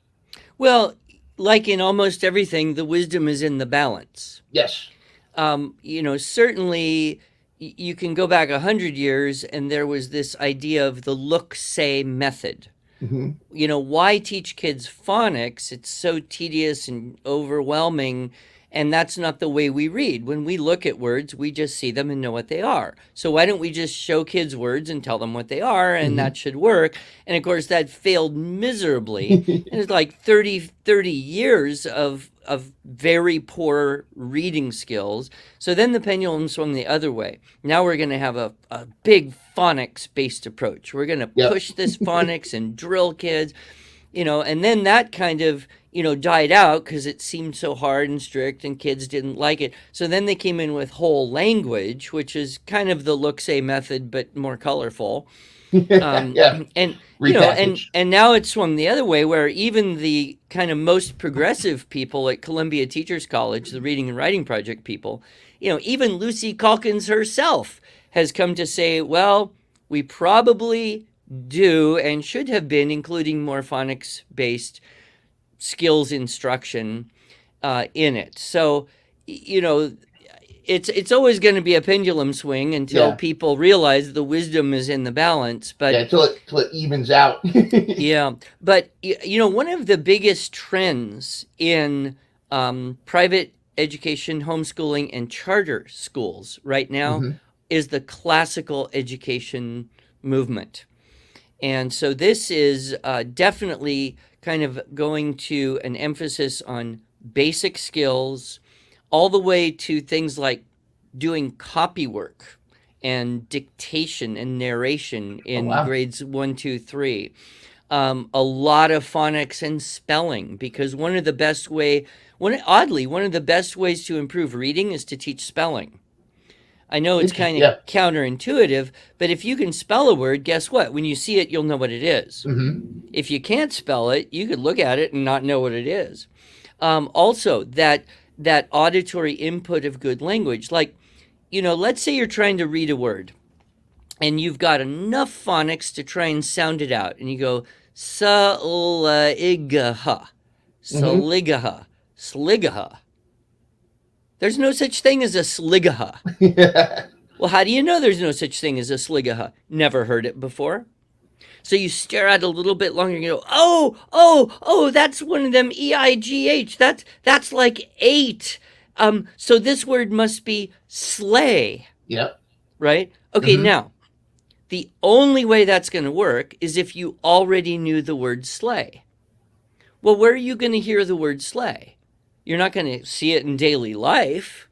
Well, like in almost everything, the wisdom is in the balance. Yes. Certainly you can go back 100 years and there was this idea of the look say method. Mm-hmm. Why teach kids phonics? It's so tedious and overwhelming. And that's not the way we read. When we look at words, we just see them and know what they are. So why don't we just show kids words and tell them what they are, and that should work? And of course, that failed miserably. And it's like 30 years of very poor reading skills. So then the pendulum swung the other way. Now we're going to have a big phonics-based approach. We're going to push this phonics and drill kids, and then that kind of died out because it seemed so hard and strict and kids didn't like it. So then they came in with whole language, which is kind of the look-say method, but more colorful. And and now it's swung the other way, where even the kind of most progressive people at Columbia Teachers College, the Reading and Writing Project people, even Lucy Calkins herself has come to say, well, we probably do and should have been including more phonics-based skills instruction in it. So, it's always going to be a pendulum swing until people realize the wisdom is in the balance. But until it evens out. Yeah, but one of the biggest trends in private education, homeschooling, and charter schools right now is the classical education movement. And so this is definitely kind of going to an emphasis on basic skills, all the way to things like doing copy work and dictation and narration in grades 1, 2, 3. A lot of phonics and spelling, because one of the best ways to improve reading is to teach spelling. I know it's kind of counterintuitive, but if you can spell a word, guess what? When you see it, you'll know what it is. If you can't spell it, you could look at it and not know what it is. Also, that auditory input of good language. Like, let's say you're trying to read a word, and you've got enough phonics to try and sound it out. And you go, sa-la-iga-ha, saligaha, sligaha. There's no such thing as a sligaha. Well, how do you know there's no such thing as a sligaha? Never heard it before. So you stare at it a little bit longer and you go, oh, that's one of them E-I-G-H. That's like 8. So this word must be slay. Yep. Right? Okay, now, the only way that's going to work is if you already knew the word slay. Well, where are you going to hear the word slay? You're not going to see it in daily life.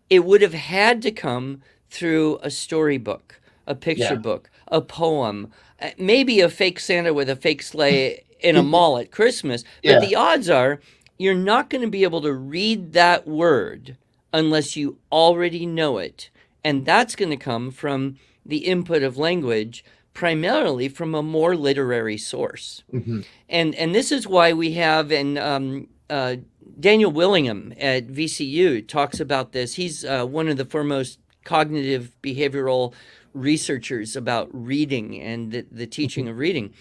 It would have had to come through a storybook, a picture book, a poem, maybe a fake Santa with a fake sleigh in a mall at Christmas. But the odds are you're not going to be able to read that word unless you already know it. And that's going to come from the input of language, primarily from a more literary source. And this is why we have, and Daniel Willingham at VCU talks about this. He's one of the foremost cognitive behavioral researchers about reading and the teaching of reading.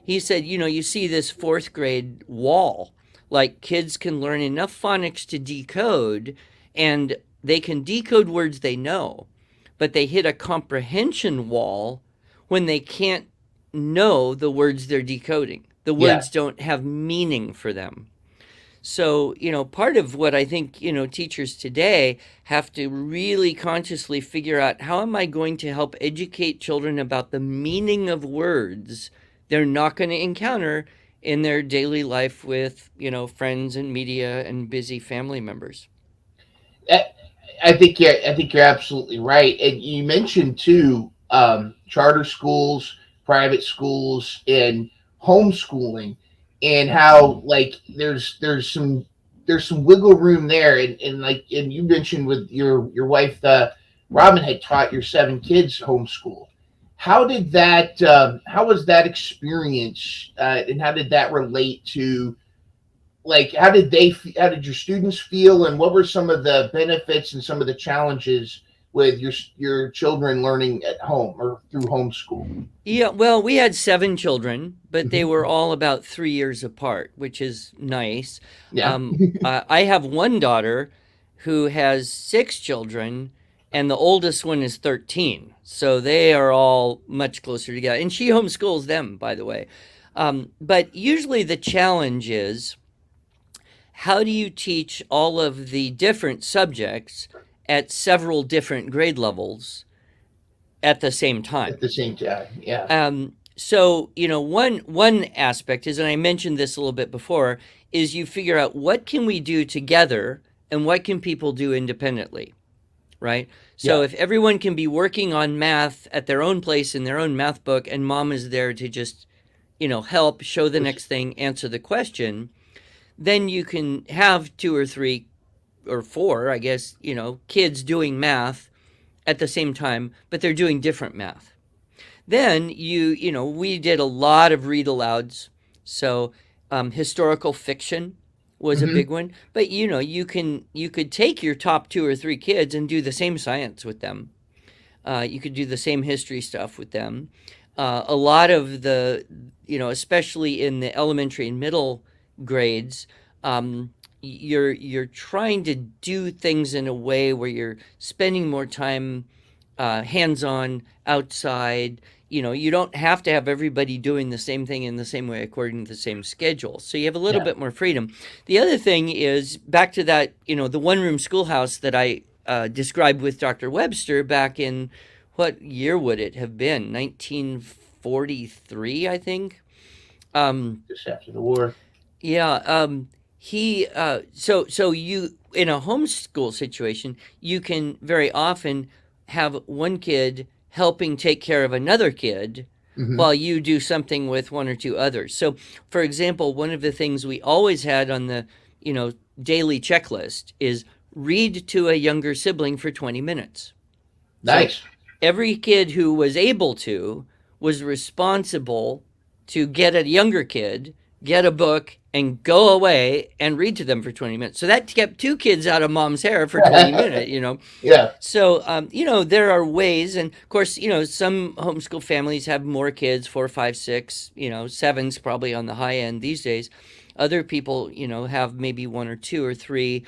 He said, you see this 4th grade wall, like kids can learn enough phonics to decode, and they can decode words they know, but they hit a comprehension wall when they can't know the words they're decoding. The words don't have meaning for them. So, part of what I think, teachers today have to really consciously figure out, how am I going to help educate children about the meaning of words they're not going to encounter in their daily life with, friends and media and busy family members. I I think you're absolutely right. And you mentioned too, charter schools, private schools, and homeschooling, and how like there's some wiggle room there. And like and you mentioned with your wife, Robin had taught your 7 kids homeschool. How was that experience, and how did that relate to, like, how did your students feel, and what were some of the benefits and some of the challenges with your children learning at home or through homeschool? Yeah, well, we had 7 children, but they Hmm. were all about 3 years apart, which is nice. Yeah. I have one daughter who has 6 children, and the oldest one is 13. So they are all much closer together. And she homeschools them, by the way. But usually the challenge is, how do you teach all of the different subjects at several different grade levels at the same At time? the same time, yeah. So one aspect is, and I mentioned this a little bit before, is you figure out what can we do together and what can people do independently, right? So Yeah. if everyone can be working on math at their own place in their own math book, and mom is there to just help show the next thing, answer the question, then you can have 2 or 3 or 4, I guess, kids doing math at the same time, but they're doing different math. Then we did a lot of read alouds. So historical fiction was a Hmm. big one. But you could take your top 2 or 3 kids and do the same science with them. You could do the same history stuff with them. A lot of the, especially in the elementary and middle grades, you're trying to do things in a way where you're spending more time hands-on outside. You don't have to have everybody doing the same thing in the same way according to the same schedule. So you have a little Yeah. bit more freedom. The other thing is back to that, the one-room schoolhouse that I described with Dr. Webster back in, what year would it have been? 1943, I think. Um, Just after the war. yeah. He so you, in a homeschool situation, you can very often have one kid helping take care of another kid Hmm. while you do something with 1 or 2 others. So, for example, one of the things we always had on the, daily checklist is read to a younger sibling for 20 minutes. So Nice. every kid who was able to was responsible to get a younger kid, get a book, and go away and read to them for 20 minutes. So that kept 2 kids out of mom's hair for 20 minutes. Yeah. So, there are ways, and of course, some homeschool families have more kids, 4, 5, 6, 7's probably on the high end these days. Other people, have maybe 1 or 2 or 3.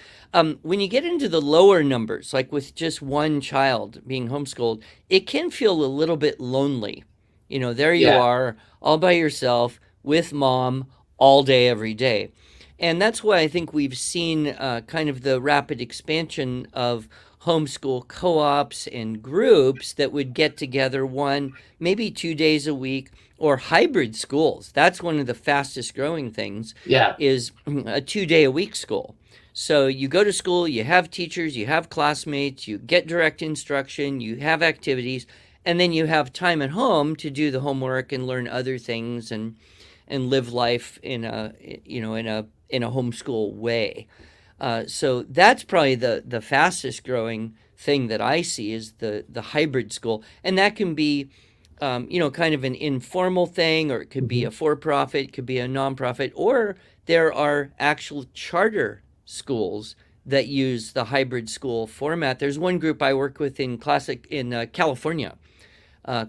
When you get into the lower numbers, like with just one child being homeschooled, it can feel a little bit lonely. There you Yeah. are all by yourself with mom all day, every day. And that's why I think we've seen kind of the rapid expansion of homeschool co ops and groups that would get together 1, maybe 2 days a week, or hybrid schools. That's one of the fastest growing things, Yeah. is a 2 day a week school. So you go to school, you have teachers, you have classmates, you get direct instruction, you have activities, and then you have time at home to do the homework and learn other things and live life in a homeschool way. So that's probably the fastest growing thing that I see, is the hybrid school, and that can be kind of an informal thing, or it could be Hmm. a for-profit, it could be a nonprofit, or there are actual charter schools that use the hybrid school format. There's one group I work with in California,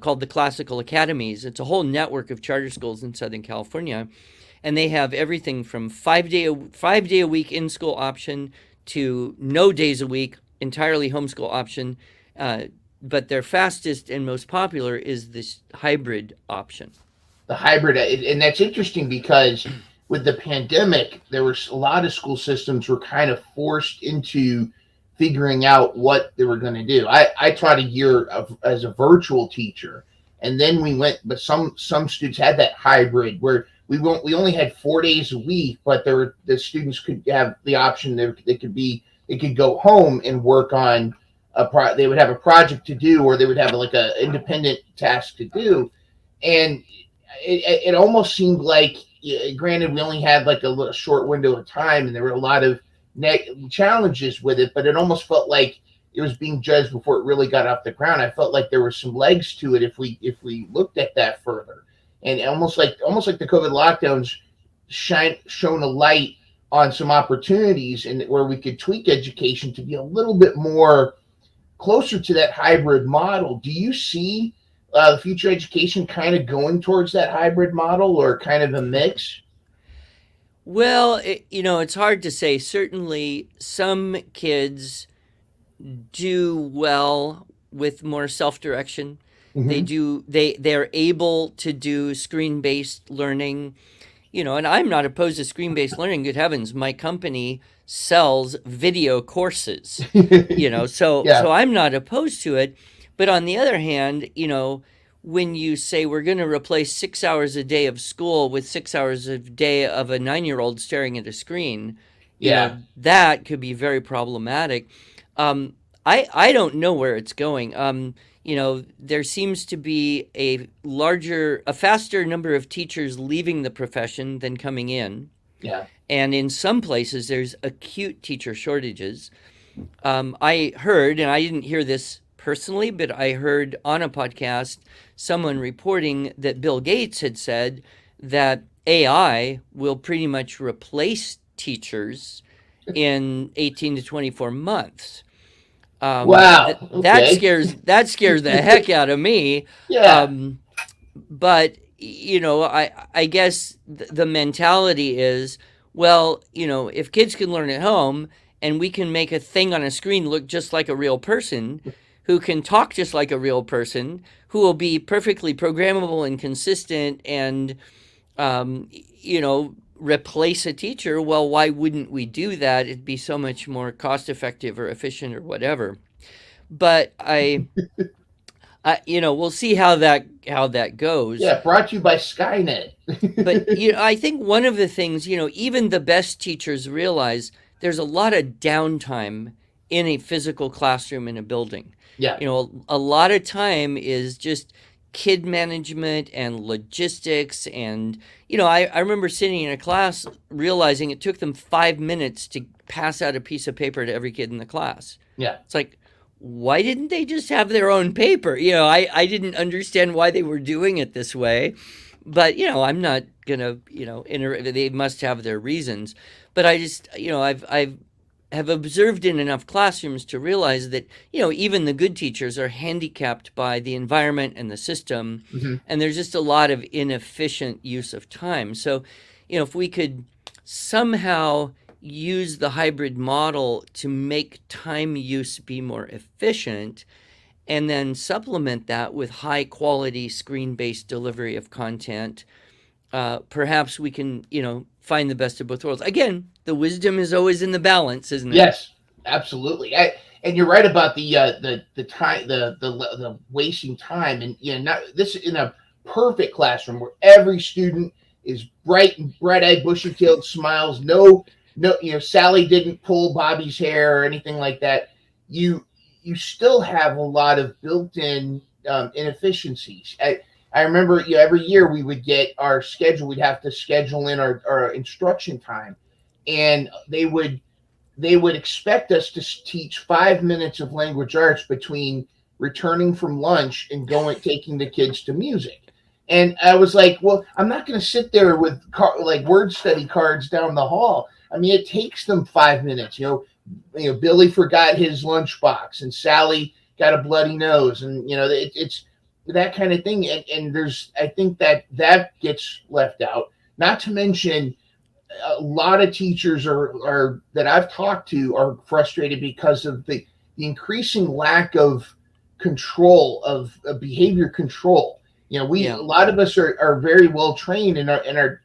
called the Classical Academies. It's a whole network of charter schools in Southern California, and they have everything from 5 day a week in school option to no days a week entirely homeschool option. But their fastest and most popular is this hybrid option. The hybrid, and that's interesting because with the pandemic, there was a lot of school systems were kind of forced into figuring out what they were going to do. I taught a year as a virtual teacher, and then we went, but some students had that hybrid where we only had 4 days a week, but the students could have the option that they could go home and work on they would have a project to do, or they would have like a independent task to do. And it almost seemed like, granted, we only had like a little short window of time, and there were a lot of challenges with it, but it almost felt like it was being judged before it really got off the ground. I felt like there were some legs to it if we looked at that further, and almost like the COVID lockdowns shone a light on some opportunities, and where we could tweak education to be a little bit more closer to that hybrid model. Do you see future education kind of going towards that hybrid model, or kind of a mix? Well, it's hard to say. Certainly, some kids do well with more self-direction. Mm-hmm. They're able to do screen-based learning, and I'm not opposed to screen-based learning. Good heavens, my company sells video courses, so Yeah, I'm not opposed to it. But on the other hand, when you say we're going to replace 6 hours a day of school with 6 hours a day of a 9-year-old staring at a screen, yeah, that could be very problematic. Um, I don't know where it's going. There seems to be a faster number of teachers leaving the profession than coming in. yeah. And in some places, there's acute teacher shortages. I heard, and I didn't hear this personally, but I heard on a podcast someone reporting that Bill Gates had said that AI will pretty much replace teachers in 18 to 24 months. Wow. That Okay. scares the heck out of me. Yeah. Um, but I guess the mentality is, well, if kids can learn at home and we can make a thing on a screen look just like a real person, who can talk just like a real person, who will be perfectly programmable and consistent, and um, replace a teacher, well, why wouldn't we do that? It'd be so much more cost effective or efficient or whatever. But we'll see how that goes. Yeah. Brought to you by Skynet. But I think one of the things, even the best teachers realize there's a lot of downtime in a physical classroom in a building. Yeah. A lot of time is just kid management and logistics. And I remember sitting in a class realizing it took them 5 minutes to pass out a piece of paper to every kid in the class. Yeah. It's like, why didn't they just have their own paper? I didn't understand why they were doing it this way. But, I'm not going to, they must have their reasons. But I just, I've have observed in enough classrooms to realize that, even the good teachers are handicapped by the environment and the system. Mm-hmm. And there's just a lot of inefficient use of time. So, if we could somehow use the hybrid model to make time use be more efficient, and then supplement that with high quality screen-based delivery of content, perhaps we can, find the best of both worlds. Again, the wisdom is always in the balance, isn't it? Yes, absolutely. And you're right about the time, the wasting time, and not this in a perfect classroom where every student is bright and bright-eyed, bushy-tailed, smiles. No, Sally didn't pull Bobby's hair or anything like that. You still have a lot of built-in inefficiencies. I remember, every year we would get our schedule. We'd have to schedule in our instruction time, and they would expect us to teach 5 minutes of language arts between returning from lunch and taking the kids to music. And I was like, well, I'm not going to sit there with word study cards down the hall. I mean, it takes them 5 minutes. Billy forgot his lunchbox, and Sally got a bloody nose, and it's that kind of thing. And I think that gets left out. Not to mention, a lot of teachers are that I've talked to are frustrated because of the increasing lack of control, of behavior control. A lot of us are very well trained, and are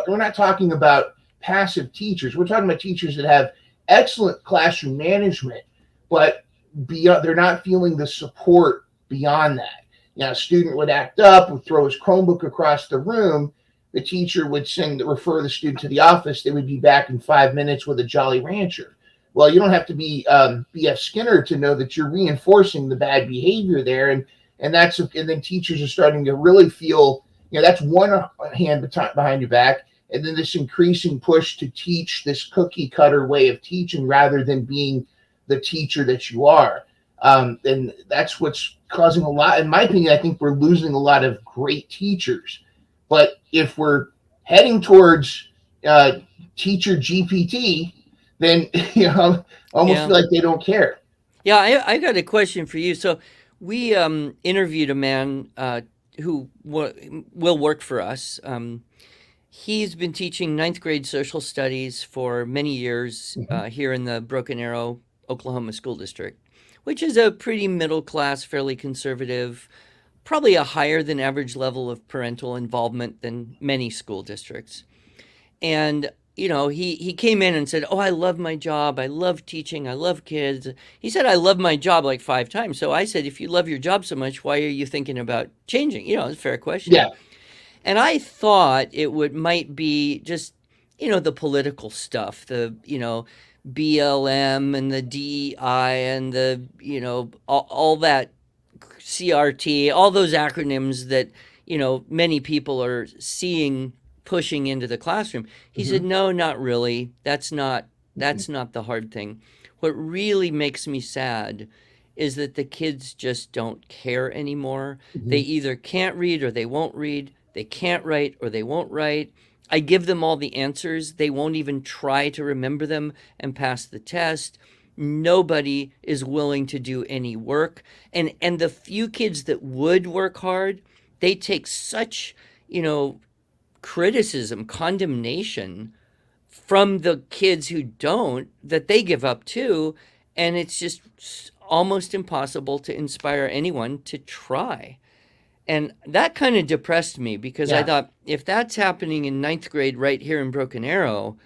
we're not talking about passive teachers. We're talking about teachers that have excellent classroom management, but they're not feeling the support beyond that. A student would act up, would throw his Chromebook across the room. the teacher would refer the student to the office. They would be back in 5 minutes with a Jolly Rancher. Well, you don't have to be B.F. Skinner to know that you're reinforcing the bad behavior there, and then teachers are starting to really feel, that's one hand behind your back, and then this increasing push to teach this cookie cutter way of teaching rather than being the teacher that you are. And that's what's causing a lot, in my opinion. I think we're losing a lot of great teachers. But if we're heading towards teacher GPT, then almost feel like they don't care. Yeah, I got a question for you. So we interviewed a man who will work for us. He's been teaching ninth grade social studies for many years here in the Broken Arrow, Oklahoma school district, which is a pretty middle class, fairly conservative, probably a higher than average level of parental involvement than many school districts. And he came in and said, "Oh, I love my job. I love teaching. I love kids." He said, "I love my job," like 5 times. So I said, "If you love your job so much, why are you thinking about changing?" It's a fair question. Yeah. And I thought might be just, the political stuff, the, BLM and the DEI and the, all that CRT, all those acronyms that, many people are seeing pushing into the classroom. He said, "No, not really. That's not the hard thing. What really makes me sad is that the kids just don't care anymore. They either can't read or they won't read. They can't write or they won't write. I give them all the answers. They won't even try to remember them and pass the test. Nobody is willing to do any work. And the few kids that would work hard, they take such, criticism, condemnation from the kids who don't, that they give up too. And it's just almost impossible to inspire anyone to try." And that kind of depressed me because I thought, if that's happening in ninth grade right here in Broken Arrow,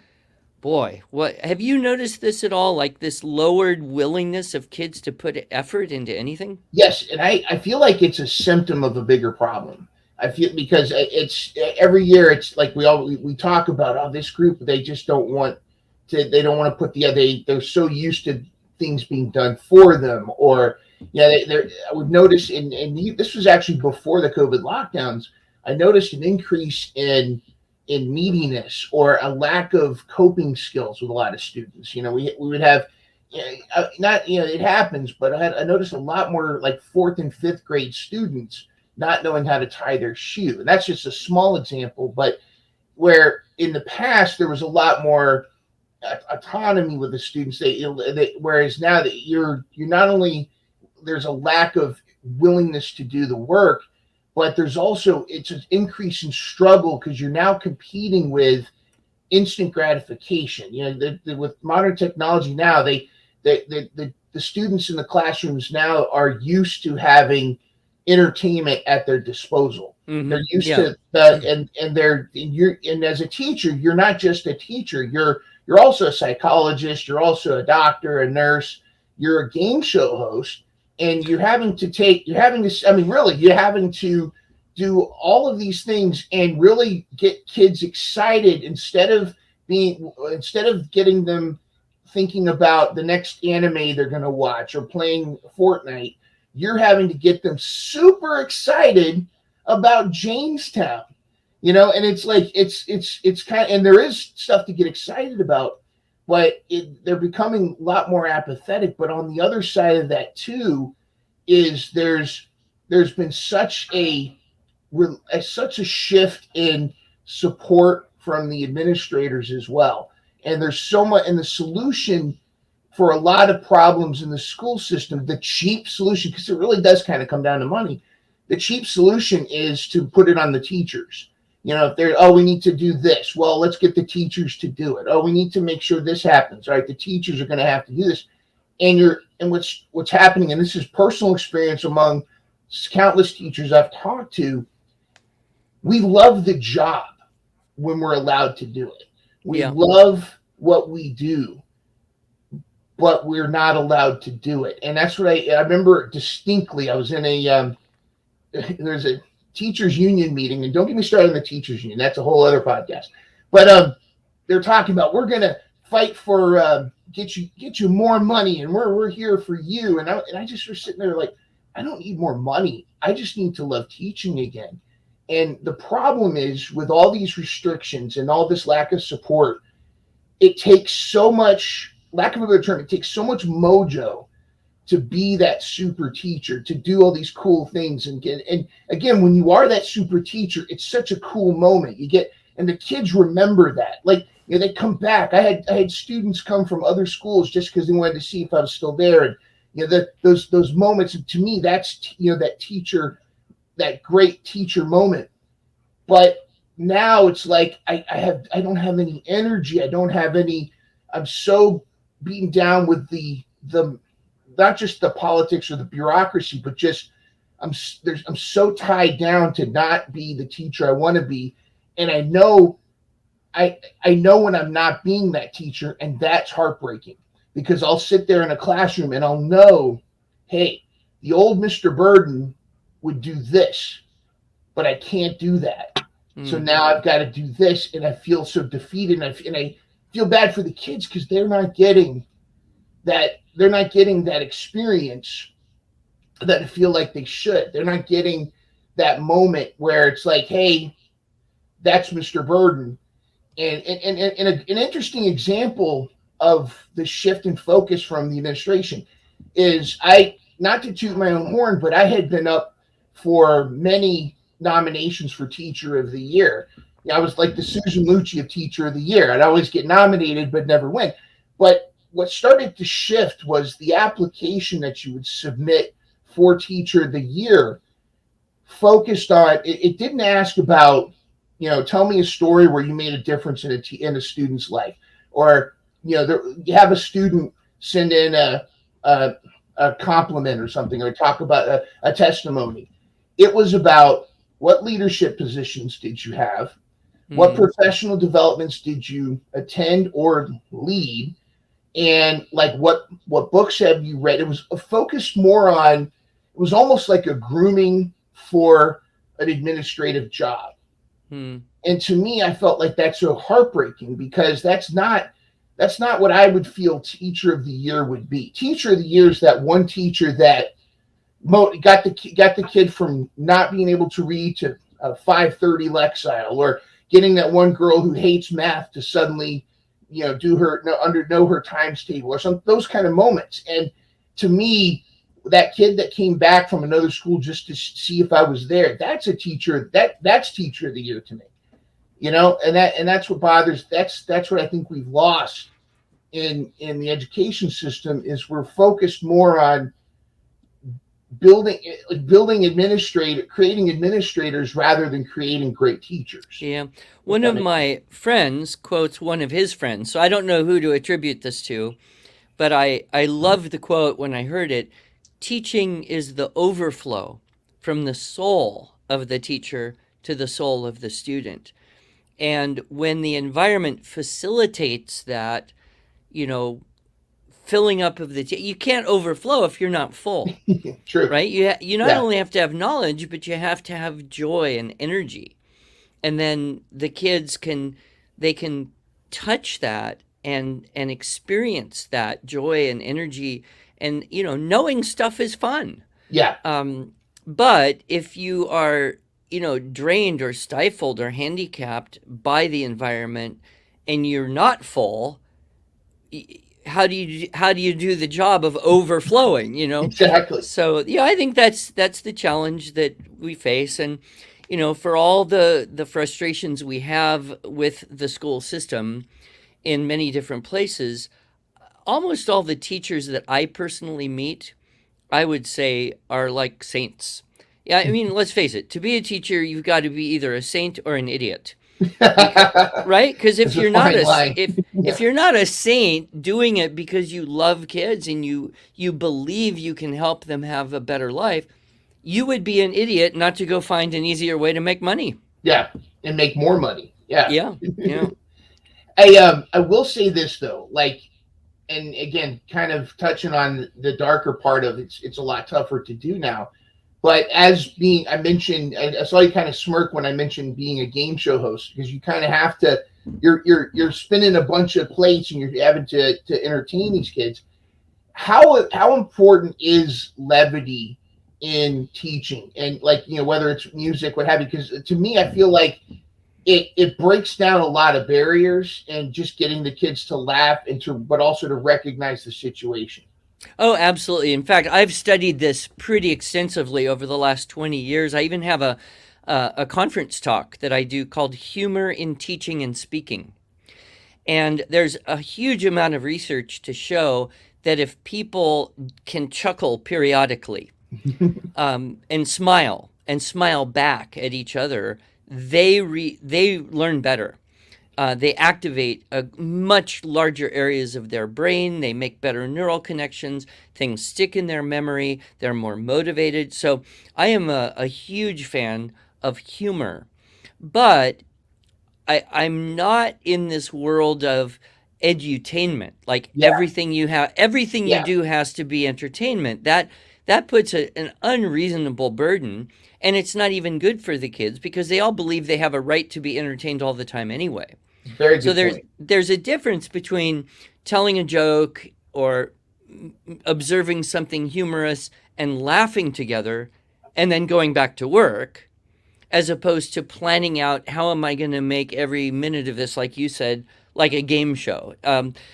boy, what have you noticed this at all? Like this lowered willingness of kids to put effort into anything? Yes, and I feel like it's a symptom of a bigger problem. I feel, because it's every year it's like we talk about, oh, this group, they just don't want to put they're so used to things being done for them, or I would notice this was actually before the COVID lockdowns. I noticed an increase in neediness or a lack of coping skills with a lot of students. We would have, it happens, but I noticed a lot more like fourth and fifth grade students not knowing how to tie their shoe. And that's just a small example, but where in the past there was a lot more autonomy with the students, whereas now that you're not only, there's a lack of willingness to do the work, but there's also, it's an increase in struggle because you're now competing with instant gratification. With modern technology now, the students in the classrooms now are used to having entertainment at their disposal. They're used to that, and as a teacher, you're not just a teacher. You're also a psychologist. You're also a doctor, a nurse. You're a game show host, and you're having to do all of these things and really get kids excited instead of getting them thinking about the next anime they're going to watch or playing Fortnite. You're having to get them super excited about Jamestown, and it's like, it's kind of, and there is stuff to get excited about, but they're becoming a lot more apathetic. But on the other side of that too, is there's been such a shift in support from the administrators as well. And there's so much, and the solution for a lot of problems in the school system, the cheap solution, because it really does kind of come down to money. The cheap solution is to put it on the teachers. If they're, we need to do this. Well, let's get the teachers to do it. We need to make sure this happens. Right? The teachers are going to have to do this. And what's happening, and this is personal experience among countless teachers I've talked to, we love the job when we're allowed to do it. We love what we do, but we're not allowed to do it. And that's what I remember distinctly. I was in there's a teachers union meeting, and don't get me started on the teachers union. That's a whole other podcast. But they're talking about, we're going to fight for get you more money, and we're here for you. And I just was sitting there like, I don't need more money. I just need to love teaching again. And the problem is, with all these restrictions and all this lack of support, it takes so much, lack of a better term, it takes so much mojo to be that super teacher, to do all these cool things. And again, when you are that super teacher, it's such a cool moment. You get, and the kids remember that. Like, they come back. I had students come from other schools just because they wanted to see if I was still there. And those moments, to me, that's that teacher, that great teacher moment. But now it's like I don't have any energy. I don't have any. I'm so beaten down with the not just the politics or the bureaucracy, but just I'm so tied down to not be the teacher I want to be, and I know when I'm not being that teacher, and that's heartbreaking, because I'll sit there in a classroom and I'll know, hey, the old Mr. Burden would do this, but I can't do that. So now I've got to do this, and I feel so defeated, and I feel bad for the kids because they're not getting that experience that I feel like they should. They're not getting that moment where it's like, hey, that's Mr. Burden. And an interesting example of the shift in focus from the administration is, not to toot my own horn, but I had been up for many nominations for Teacher of the Year. I was like the Susan Lucci of Teacher of the Year. I'd always get nominated but never win. But what started to shift was the application that you would submit for Teacher of the Year focused on, it didn't ask about, tell me a story where you made a difference in a student's life, or you have a student send in a compliment or something, or talk about a testimony. It was about, what leadership positions did you have? What professional developments did you attend or lead? And like, what books have you read? It was focused more on, it was almost like a grooming for an administrative job. And to me, I felt like that's so heartbreaking, because that's not what I would feel Teacher of the Year would be. Teacher of the Year is that one teacher that got the kid from not being able to read to 5:30 Lexile, or getting that one girl who hates math to suddenly, know her times table, or some those kind of moments. And to me, that kid that came back from another school just to see if I was there, that's a teacher. That's Teacher of the Year to me. And that's what bothers. That's what I think we've lost in the education system, is we're focused more on creating administrators rather than creating great teachers. Yeah. One of my friends quotes one of his friends, so I don't know who to attribute this to, but I loved the quote when I heard it. Teaching is the overflow from the soul of the teacher to the soul of the student. And when the environment facilitates that, filling up of you can't overflow if you're not full. True. Right? You not only have to have knowledge, but you have to have joy and energy. And then the kids can touch that and experience that joy and energy. And knowing stuff is fun. Yeah. But if you are drained or stifled or handicapped by the environment, and you're not full, how do you do the job of overflowing? Exactly. So I think that's the challenge that we face. And for all the frustrations we have with the school system in many different places, almost all the teachers that I personally meet, I would say, are like saints. Yeah, I mean, let's face it. To be a teacher, you've got to be either a saint or an idiot, right? Because if you're not if you're not a saint doing it because you love kids and you believe you can help them have a better life, you would be an idiot not to go find an easier way to make money. Yeah, and make more money. Yeah. Yeah. I will say this though, and again, kind of touching on the darker part of it, it's a lot tougher to do now. But as being, I mentioned, I saw you kind of smirk when I mentioned being a game show host, because you kind of have to. You're spinning a bunch of plates and you're having to entertain these kids. How important is levity in teaching, and like, whether it's music, what have you? Because to me, I feel like it breaks down a lot of barriers, and just getting the kids to laugh and to, but also to recognize the situation. Oh, absolutely. In fact, I've studied this pretty extensively over the last 20 years. I even have a conference talk that I do called Humor in Teaching and Speaking. And there's a huge amount of research to show that if people can chuckle periodically, and smile back at each other, they learn better. They activate much larger areas of their brain. They make better neural connections. Things stick in their memory. They're more motivated. So I am a huge fan of humor. But I'm not in this world of edutainment. Like Yeah, everything you yeah, do has to be entertainment. That puts an unreasonable burden, and it's not even good for the kids because they all believe they have a right to be entertained all the time anyway. very So good there's point. there's a difference between telling a joke or observing something humorous and laughing together and then going back to work, as opposed to planning out how am I going to make every minute of this, like you said, like a game show.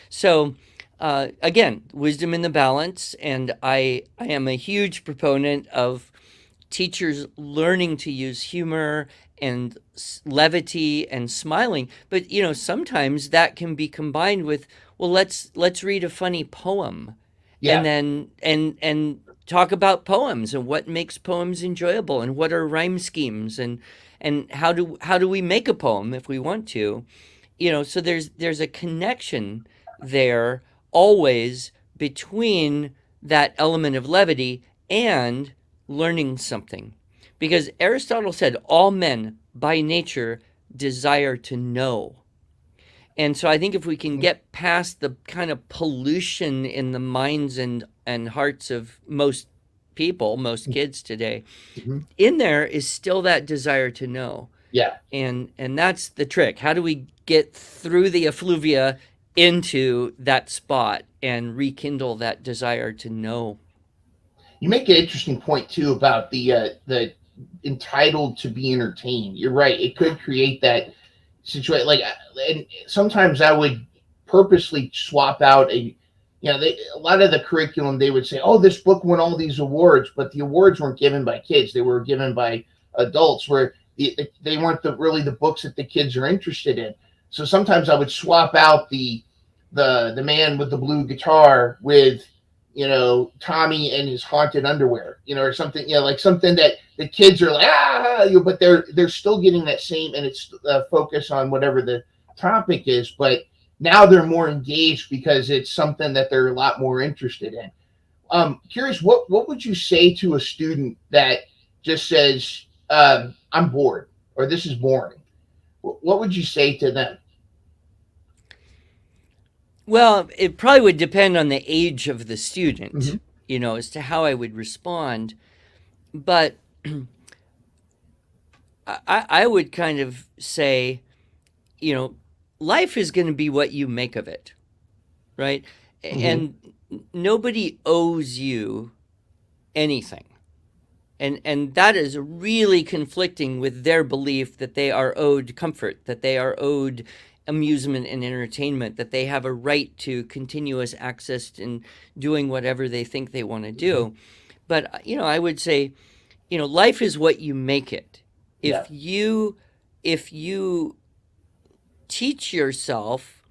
So again, wisdom in the balance, and I am a huge proponent of teachers learning to use humor and levity and smiling. But sometimes that can be combined with, well, let's read a funny poem, and Yeah, then and talk about poems and what makes poems enjoyable and what are rhyme schemes, and how do we make a poem if we want to. So there's a connection there always between that element of levity and learning something. Because Aristotle said all men by nature desire to know. And so I think if we can get past the kind of pollution in the minds and hearts of most people, most kids today, hmm, in there is still that desire to know. yeah. And that's the trick. How do we get through the effluvia into that spot and rekindle that desire to know? You make an interesting point too about the entitled to be entertained. You're right. It could create that situation. Like, and sometimes I would purposely swap out a lot of the curriculum. They would say, "Oh, this book won all these awards," but the awards weren't given by kids; they were given by adults. Where they weren't really the books that the kids are interested in. So sometimes I would swap out the man with the blue guitar with, Tommy and his haunted underwear, or something, like something that the kids are like, but they're still getting that same, and it's focus on whatever the topic is, but now they're more engaged because it's something that they're a lot more interested in. Curious, what would you say to a student that just says, I'm bored, or this is boring? What would you say to them? Well, it probably would depend on the age of the Mm-hmm. student, as to how I would respond. But I would kind of say, you know, life is going to be what you make of it, right? Mm-hmm. And nobody owes you anything. And that is really conflicting with their belief that they are owed comfort, that they are owed amusement and entertainment, that they have a right to continuous access in doing whatever they think they want to Mm-hmm. do. But I would say, life is what you make it. Yeah. If you teach yourself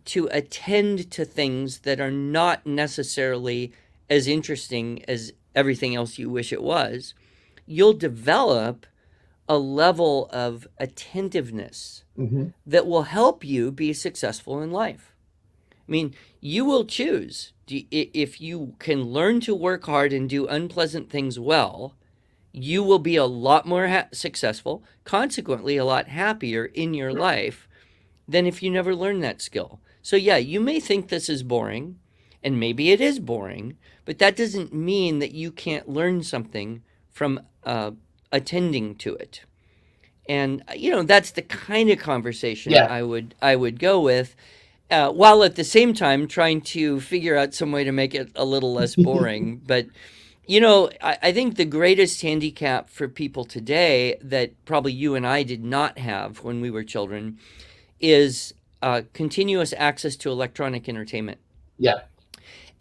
to attend to things that are not necessarily as interesting as everything else you wish it was, you'll develop a level of attentiveness Mm-hmm. that will help you be successful in life. I mean, you will choose. If you can learn to work hard and do unpleasant things well, you will be a lot more successful, consequently, a lot happier in your life than if you never learned that skill. So, yeah, you may think this is boring, and maybe it is boring, but that doesn't mean that you can't learn something from attending to it. And that's the kind of conversation Yeah. I would go with, while at the same time trying to figure out some way to make it a little less boring. But I think the greatest handicap for people today that probably you and I did not have when we were children is continuous access to electronic entertainment. Yeah.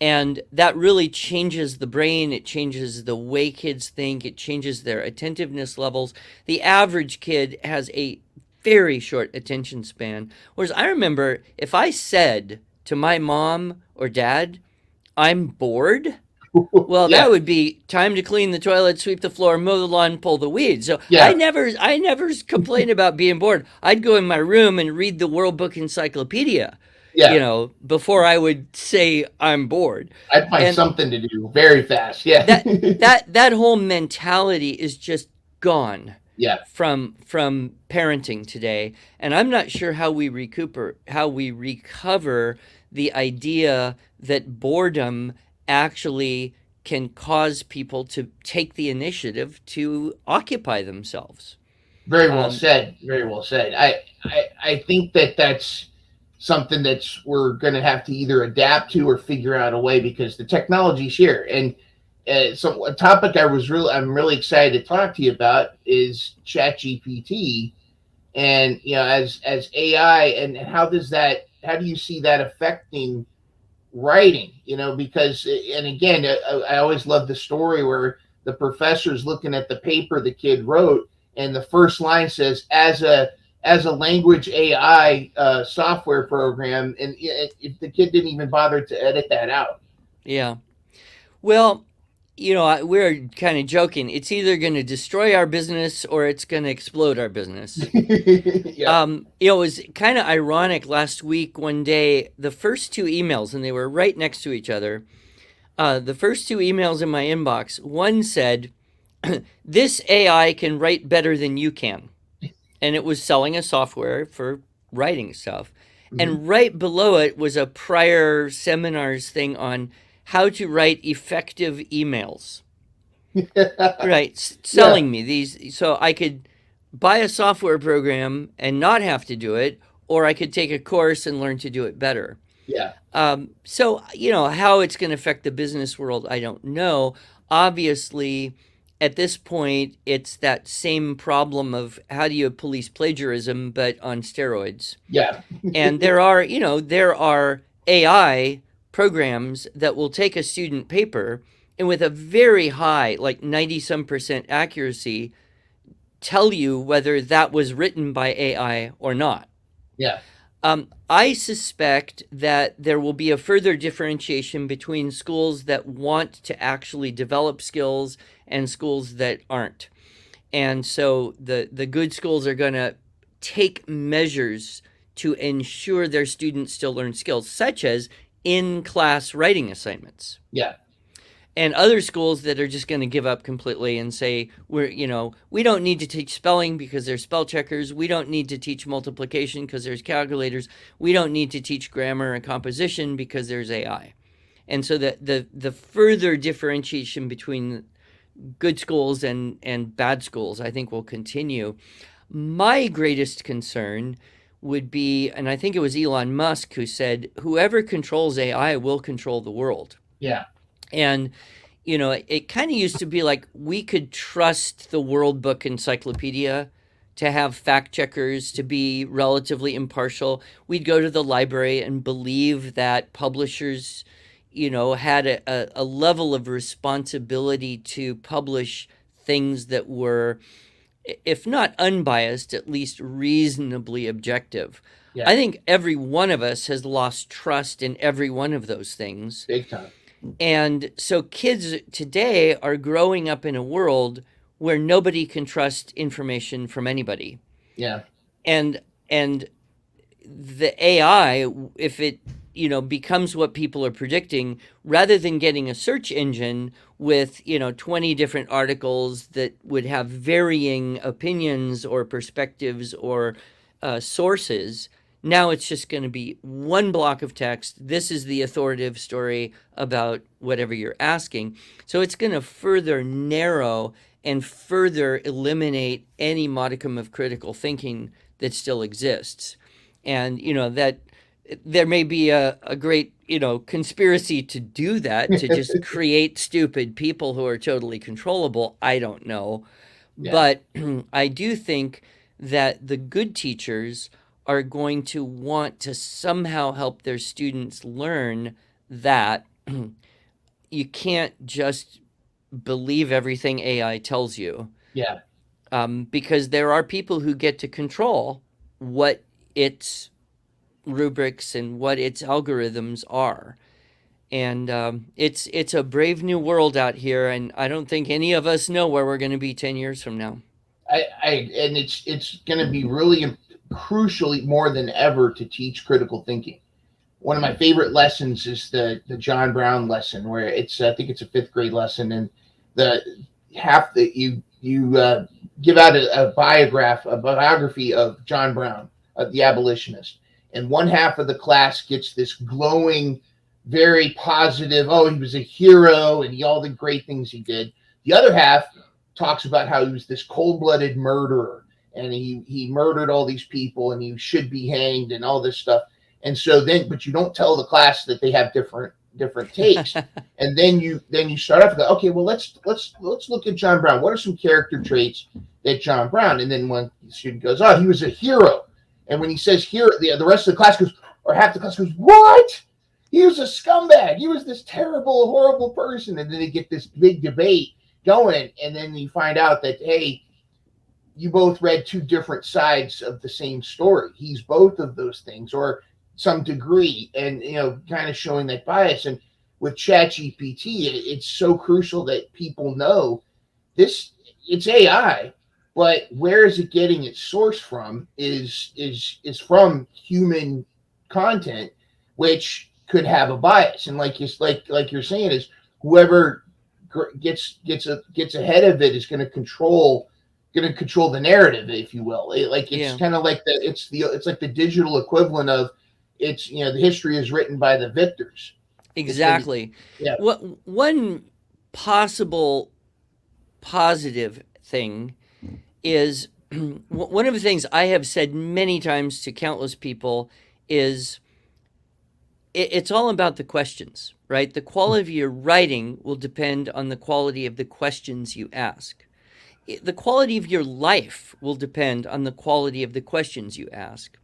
And that really changes the brain. It changes the way kids think. It changes their attentiveness levels. The average kid has a very short attention span. Whereas I remember if I said to my mom or dad, I'm bored, well, Yeah. that would be time to clean the toilet, sweep the floor, mow the lawn, pull the weeds. So Yeah. I never complained about being bored. I'd go in my room and read the World Book Encyclopedia, Yeah. before I would say I'm bored. I'd find And something to do very fast. Yeah. that whole mentality is just gone Yeah. from parenting today, and I'm not sure how we recover the idea that boredom actually can cause people to take the initiative to occupy themselves. Very well Um, said. Very well said. I think that's something that's we're going to have to either adapt to or figure out a way because the technology's here. And so a topic I'm really excited to talk to you about is ChatGPT, and as AI, and how do you see that affecting writing? Because, and again, I always love the story where the professor's looking at the paper the kid wrote, and the first line says, as a language AI software program, and if the kid didn't even bother to edit that out. yeah. Well, we're kind of joking. It's either going to destroy our business or it's going to explode our business. Yeah. It was kind of ironic last week, one day, the first two emails, and they were right next to each other. The first two emails in my inbox, one said, this AI can write better than you can. And it was selling a software for writing stuff. Mm-hmm. And right below it was a prior seminars thing on how to write effective emails. Right, selling Yeah. me these so I could buy a software program and not have to do it, or I could take a course and learn to do it better. Yeah. So, how it's going to affect the business world, I don't know. Obviously, at this point, it's that same problem of how do you police plagiarism, but on steroids. Yeah. And there are AI programs that will take a student paper and with a very high, like 90 some percent accuracy, tell you whether that was written by AI or not. Yeah. I suspect that there will be a further differentiation between schools that want to actually develop skills and schools that aren't. And so the good schools are going to take measures to ensure their students still learn skills, such as in-class writing assignments. Yeah. And other schools that are just going to give up completely and say, we don't need to teach spelling because there's spell checkers. We don't need to teach multiplication because there's calculators. We don't need to teach grammar and composition because there's AI. And so the further differentiation between good schools and bad schools, I think, will continue. My greatest concern would be, and I think it was Elon Musk who said, whoever controls AI will control the world. Yeah. And, it kind of used to be like we could trust the World Book Encyclopedia to have fact checkers, to be relatively impartial. We'd go to the library and believe that publishers, had a level of responsibility to publish things that were, if not unbiased, at least reasonably objective. Yeah. I think every one of us has lost trust in every one of those things. Big time. And so kids today are growing up in a world where nobody can trust information from anybody. Yeah. And the AI, if it becomes what people are predicting, rather than getting a search engine with 20 different articles that would have varying opinions or perspectives or sources, now it's just going to be one block of text. This is the authoritative story about whatever you're asking. So it's going to further narrow and further eliminate any modicum of critical thinking that still exists. And, that there may be a great, conspiracy to do that, to just create stupid people who are totally controllable. I don't know. Yeah. But I do think that the good teachers are going to want to somehow help their students learn that you can't just believe everything AI tells you, Yeah. because there are people who get to control what its rubrics and what its algorithms are. And it's a brave new world out here, and I don't think any of us know where we're going to be 10 years from now. And it's going to be really crucially more than ever to teach critical thinking. One of my favorite lessons is the John Brown lesson, where it's I think it's a fifth grade lesson, and the half that you give out a biography of John Brown, the abolitionist, and one half of the class gets this glowing, very positive. Oh, he was a hero, and all the great things he did. The other half talks about how he was this cold-blooded murderer, and he murdered all these people, and he should be hanged, and all this stuff. And so then, but you don't tell the class that they have different takes. And then you start off with, okay, well, let's look at John Brown. What are some character traits that John Brown? And then when the student goes, oh, he was a hero. And when he says hero, the rest of the class goes, or half the class goes, what? He was a scumbag. He was this terrible, horrible person. And then they get this big debate going. And then you find out that, hey, you both read two different sides of the same story. He's both of those things, or some degree, and kind of showing that bias. And with ChatGPT, it's so crucial that people know this. It's AI, but where is it getting its source from? Is from human content, which could have a bias. And like you're saying, is whoever gets ahead of it is going to control the narrative, if you will. It's kind of like it's like the digital equivalent of, it's the history is written by the victors. Exactly. Yeah. One possible positive thing is one of the things I have said many times to countless people is it's all about the questions, right? The quality of your writing will depend on the quality of the questions you ask. The quality of your life will depend on the quality of the questions you ask.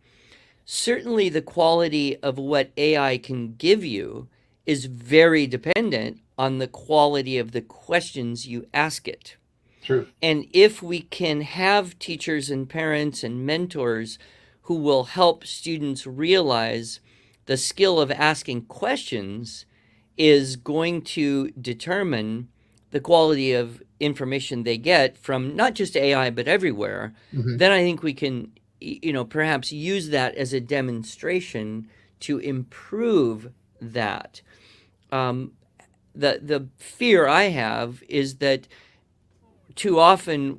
Certainly, the quality of what AI can give you is very dependent on the quality of the questions you ask it. True. And if we can have teachers and parents and mentors who will help students realize the skill of asking questions is going to determine the quality of information they get from not just AI, but everywhere, then I think we can perhaps use that as a demonstration to improve that. The fear I have is that too often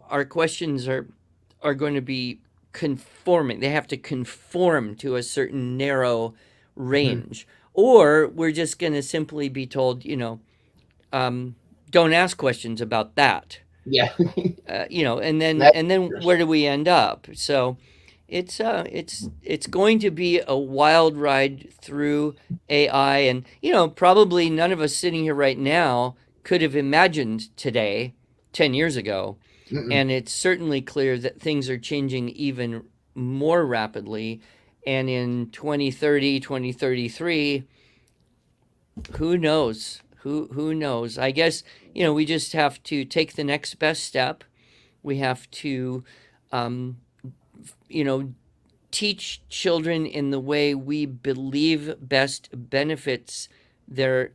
our questions are going to be conforming. They have to conform to a certain narrow range, or we're just going to simply be told, don't ask questions about that. Yeah. And then where do we end up? So it's going to be a wild ride through AI, and probably none of us sitting here right now could have imagined today 10 years ago. And it's certainly clear that things are changing even more rapidly, and in 2030, 2033, who knows? Who knows? I guess we just have to take the next best step. We have to teach children in the way we believe best benefits their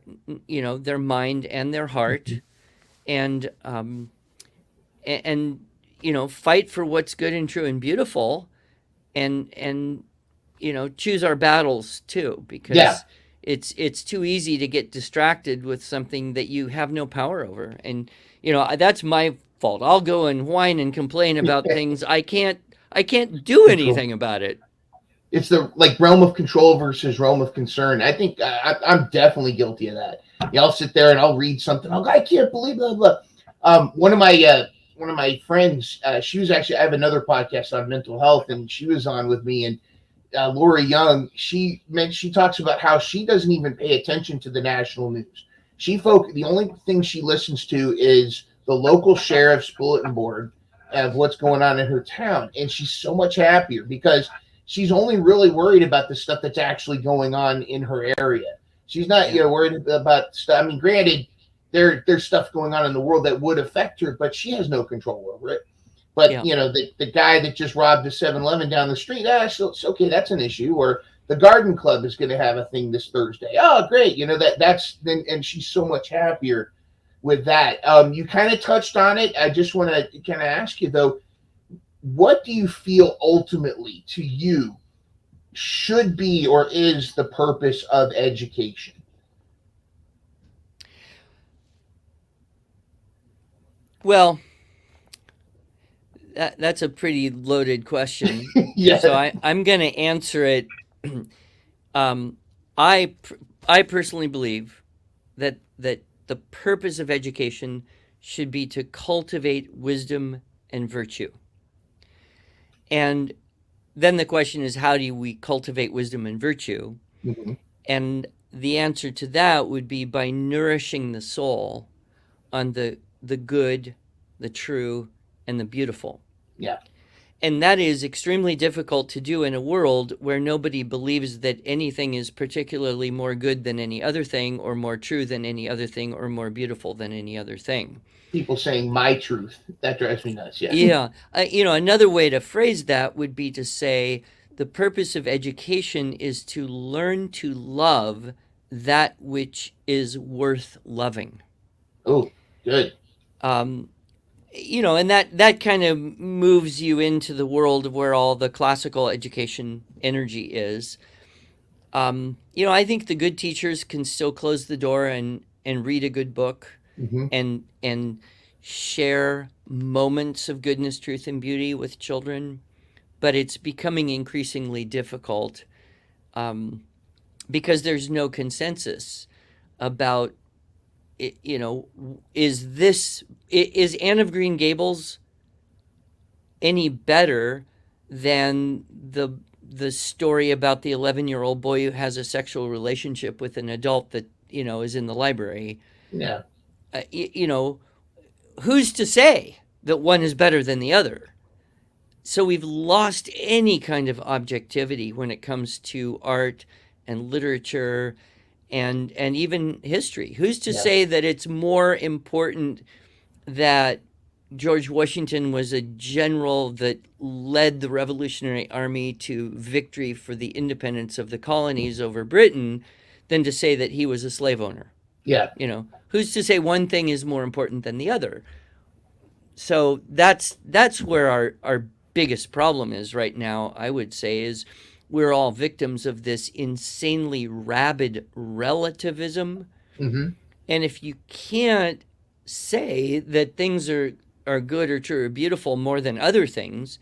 mind and their heart, and fight for what's good and true and beautiful, and choose our battles too, because it's too easy to get distracted with something that you have no power over. And that's my fault. I'll go and whine and complain about things I can't do anything about it. It's the realm of control versus realm of concern. I think I'm definitely guilty of that. I'll sit there and I'll read something. I'll go, I can't believe blah blah. One of my friends, she was actually, I have another podcast on mental health, and she was on with me, and Laura Young, she talks about how she doesn't even pay attention to the national news. The only thing she listens to is the local sheriff's bulletin board of what's going on in her town, and she's so much happier because she's only really worried about the stuff that's actually going on in her area. She's not, Yeah. worried about stuff. I mean, granted, there's stuff going on in the world that would affect her, but she has no control over it. But Yeah. the guy that just robbed a 7-Eleven down the street, so it's okay, that's an issue. Or the garden club is going to have a thing this Thursday. Oh, great! That's then, and she's so much happier with that. You kind of touched on it. I just want to kind of ask you though, what do you feel ultimately to you should be or is the purpose of education? Well, that's a pretty loaded question. Yeah. So I'm going to answer it. um, I I personally believe that the purpose of education should be to cultivate wisdom and virtue. And then the question is, how do we cultivate wisdom and virtue? Mhm. And the answer to that would be by nourishing the soul on the good, the true, and the beautiful. Yeah. And that is extremely difficult to do in a world where nobody believes that anything is particularly more good than any other thing, or more true than any other thing, or more beautiful than any other thing. People saying my truth, that drives me nuts. Yeah. Yeah. Another way to phrase that would be to say the purpose of education is to learn to love that which is worth loving. Oh, good. Um, and that kind of moves you into the world of where all the classical education energy is. I think the good teachers can still close the door and read a good book Hmm. and share moments of goodness, truth, and beauty with children, but it's becoming increasingly difficult um, because there's no consensus about is Anne of Green Gables any better than the story about the 11-year-old boy who has a sexual relationship with an adult that is in the library? Yeah. uh, you know who's to say that one is better than the other? So we've lost any kind of objectivity when it comes to art and literature and even history. Who's to Yeah. say that it's more important that George Washington was a general that led the Revolutionary Army to victory for the independence of the colonies over Britain than to say that he was a slave owner? Yeah. Who's to say one thing is more important than the other? So that's where our biggest problem is right now, I would say, is we're all victims of this insanely rabid relativism. Hmm. And if you can't say that things are good or true or beautiful more than other things,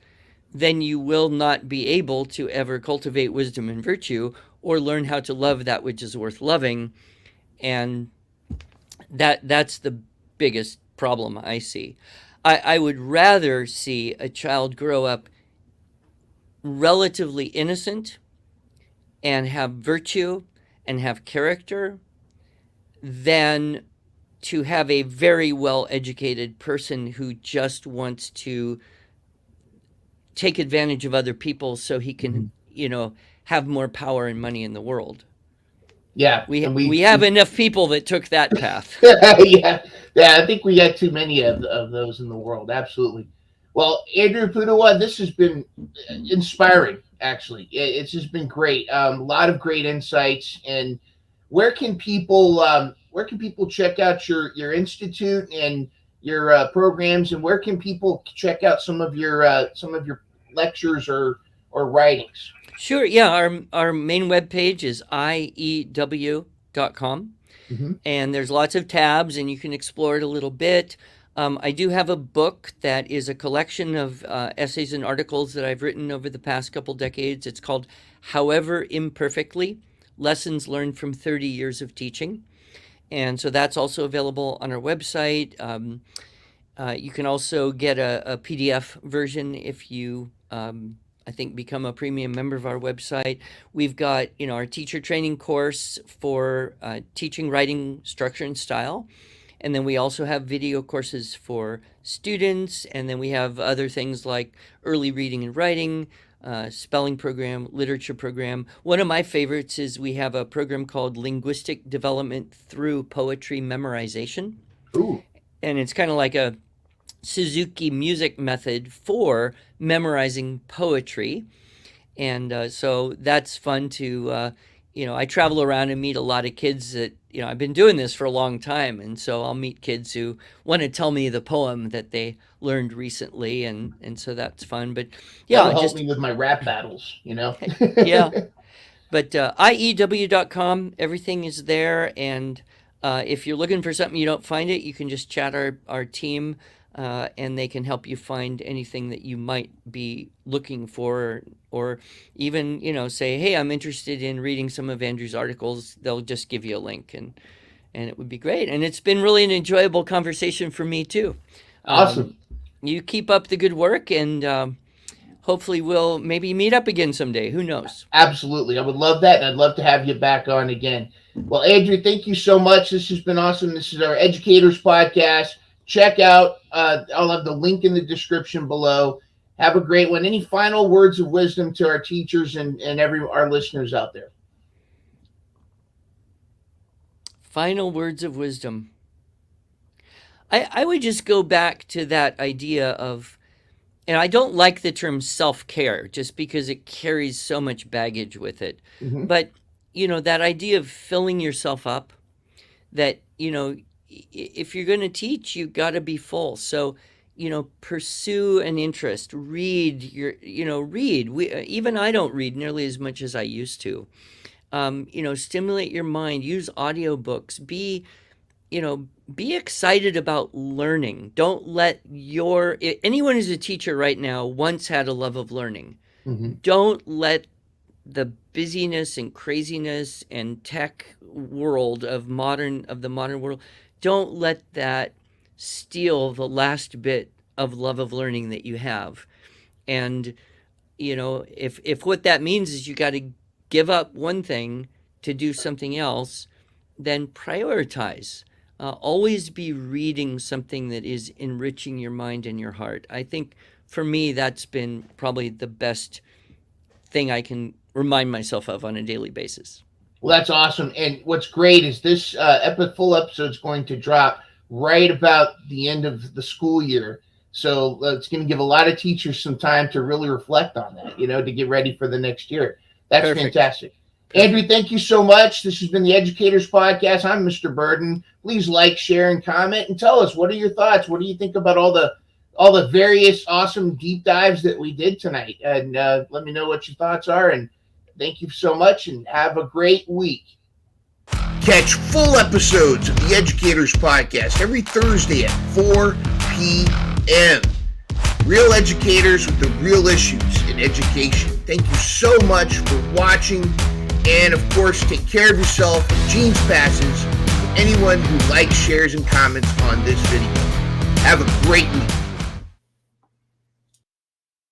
then you will not be able to ever cultivate wisdom and virtue or learn how to love that which is worth loving. And that's the biggest problem I see. I would rather see a child grow up relatively innocent and have virtue and have character than to have a very well educated person who just wants to take advantage of other people so he can, Hmm. have more power and money in the world. Yeah. We And we have enough people that took that path. yeah, yeah. I think we got too many of those in the world. Absolutely. Well, Andrew Pudewa, this has been inspiring. Actually, it's just been great. A lot of great insights. And where can people check out your institute and your programs, and where can people check out some of your lectures or writings? Sure, yeah. Our main webpage is iew.com, Hmm. and there's lots of tabs, and you can explore it a little bit. I do have a book that is a collection of essays and articles that I've written over the past couple decades. It's called However Imperfectly: Lessons Learned from 30 Years of Teaching. And so that's also available on our website. You can also get a PDF version if you, I think, become a premium member of our website. We've got, our teacher training course for teaching writing structure and style. And then we also have video courses for students. And then we have other things like early reading and writing, spelling program, literature program. One of my favorites is we have a program called Linguistic Development Through Poetry Memorization. Ooh. And it's kind of like a Suzuki music method for memorizing poetry. And so that's fun to, I travel around and meet a lot of kids that, I've been doing this for a long time. And so I'll meet kids who want to tell me the poem that they learned recently. And so that's fun. But yeah, that'll help me with my rap battles, Yeah. But IEW.com, everything is there. And if you're looking for something you don't find it, you can just chat our team. And they can help you find anything that you might be looking for, or even, say, hey, I'm interested in reading some of Andrew's articles. They'll just give you a link, and it would be great. And it's been really an enjoyable conversation for me, too. Awesome. You keep up the good work, and hopefully we'll maybe meet up again someday. Who knows? Absolutely. I would love that, and I'd love to have you back on again. Well, Andrew, thank you so much. This has been awesome. This is our Educators Podcast. Check out, I'll have the link in the description below. Have a great one. Any final words of wisdom to our teachers and our listeners out there? Final words of wisdom. I would just go back to that idea of, and I don't like the term self-care just because it carries so much baggage with it. Mm-hmm. But, that idea of filling yourself up, that, if you're going to teach, you got to be full. So, pursue an interest, read read. Even I don't read nearly as much as I used to. Stimulate your mind, use audiobooks, be excited about learning. Don't let anyone who's a teacher right now once had a love of learning. Mm-hmm. Don't let the busyness and craziness and tech world of the modern world, don't let that steal the last bit of love of learning that you have. And, if what that means is you got to give up one thing to do something else, then prioritize. Always be reading something that is enriching your mind and your heart. I think for me, that's been probably the best thing I can remind myself of on a daily basis. Well, that's awesome. And what's great is this full episode is going to drop right about the end of the school year. So it's going to give a lot of teachers some time to really reflect on that, to get ready for the next year. That's Perfect. Fantastic. Andrew, thank you so much. This has been the Educators Podcast. I'm Mr. Burden. Please like, share, and comment, and tell us, what are your thoughts? What do you think about all the various awesome deep dives that we did tonight? And let me know what your thoughts are. And thank you so much, and have a great week. Catch full episodes of the Educators Podcast every Thursday at 4 p.m. Real educators with the real issues in education. Thank you so much for watching. And, of course, take care of yourself. Jeans passes to anyone who likes, shares, and comments on this video. Have a great week.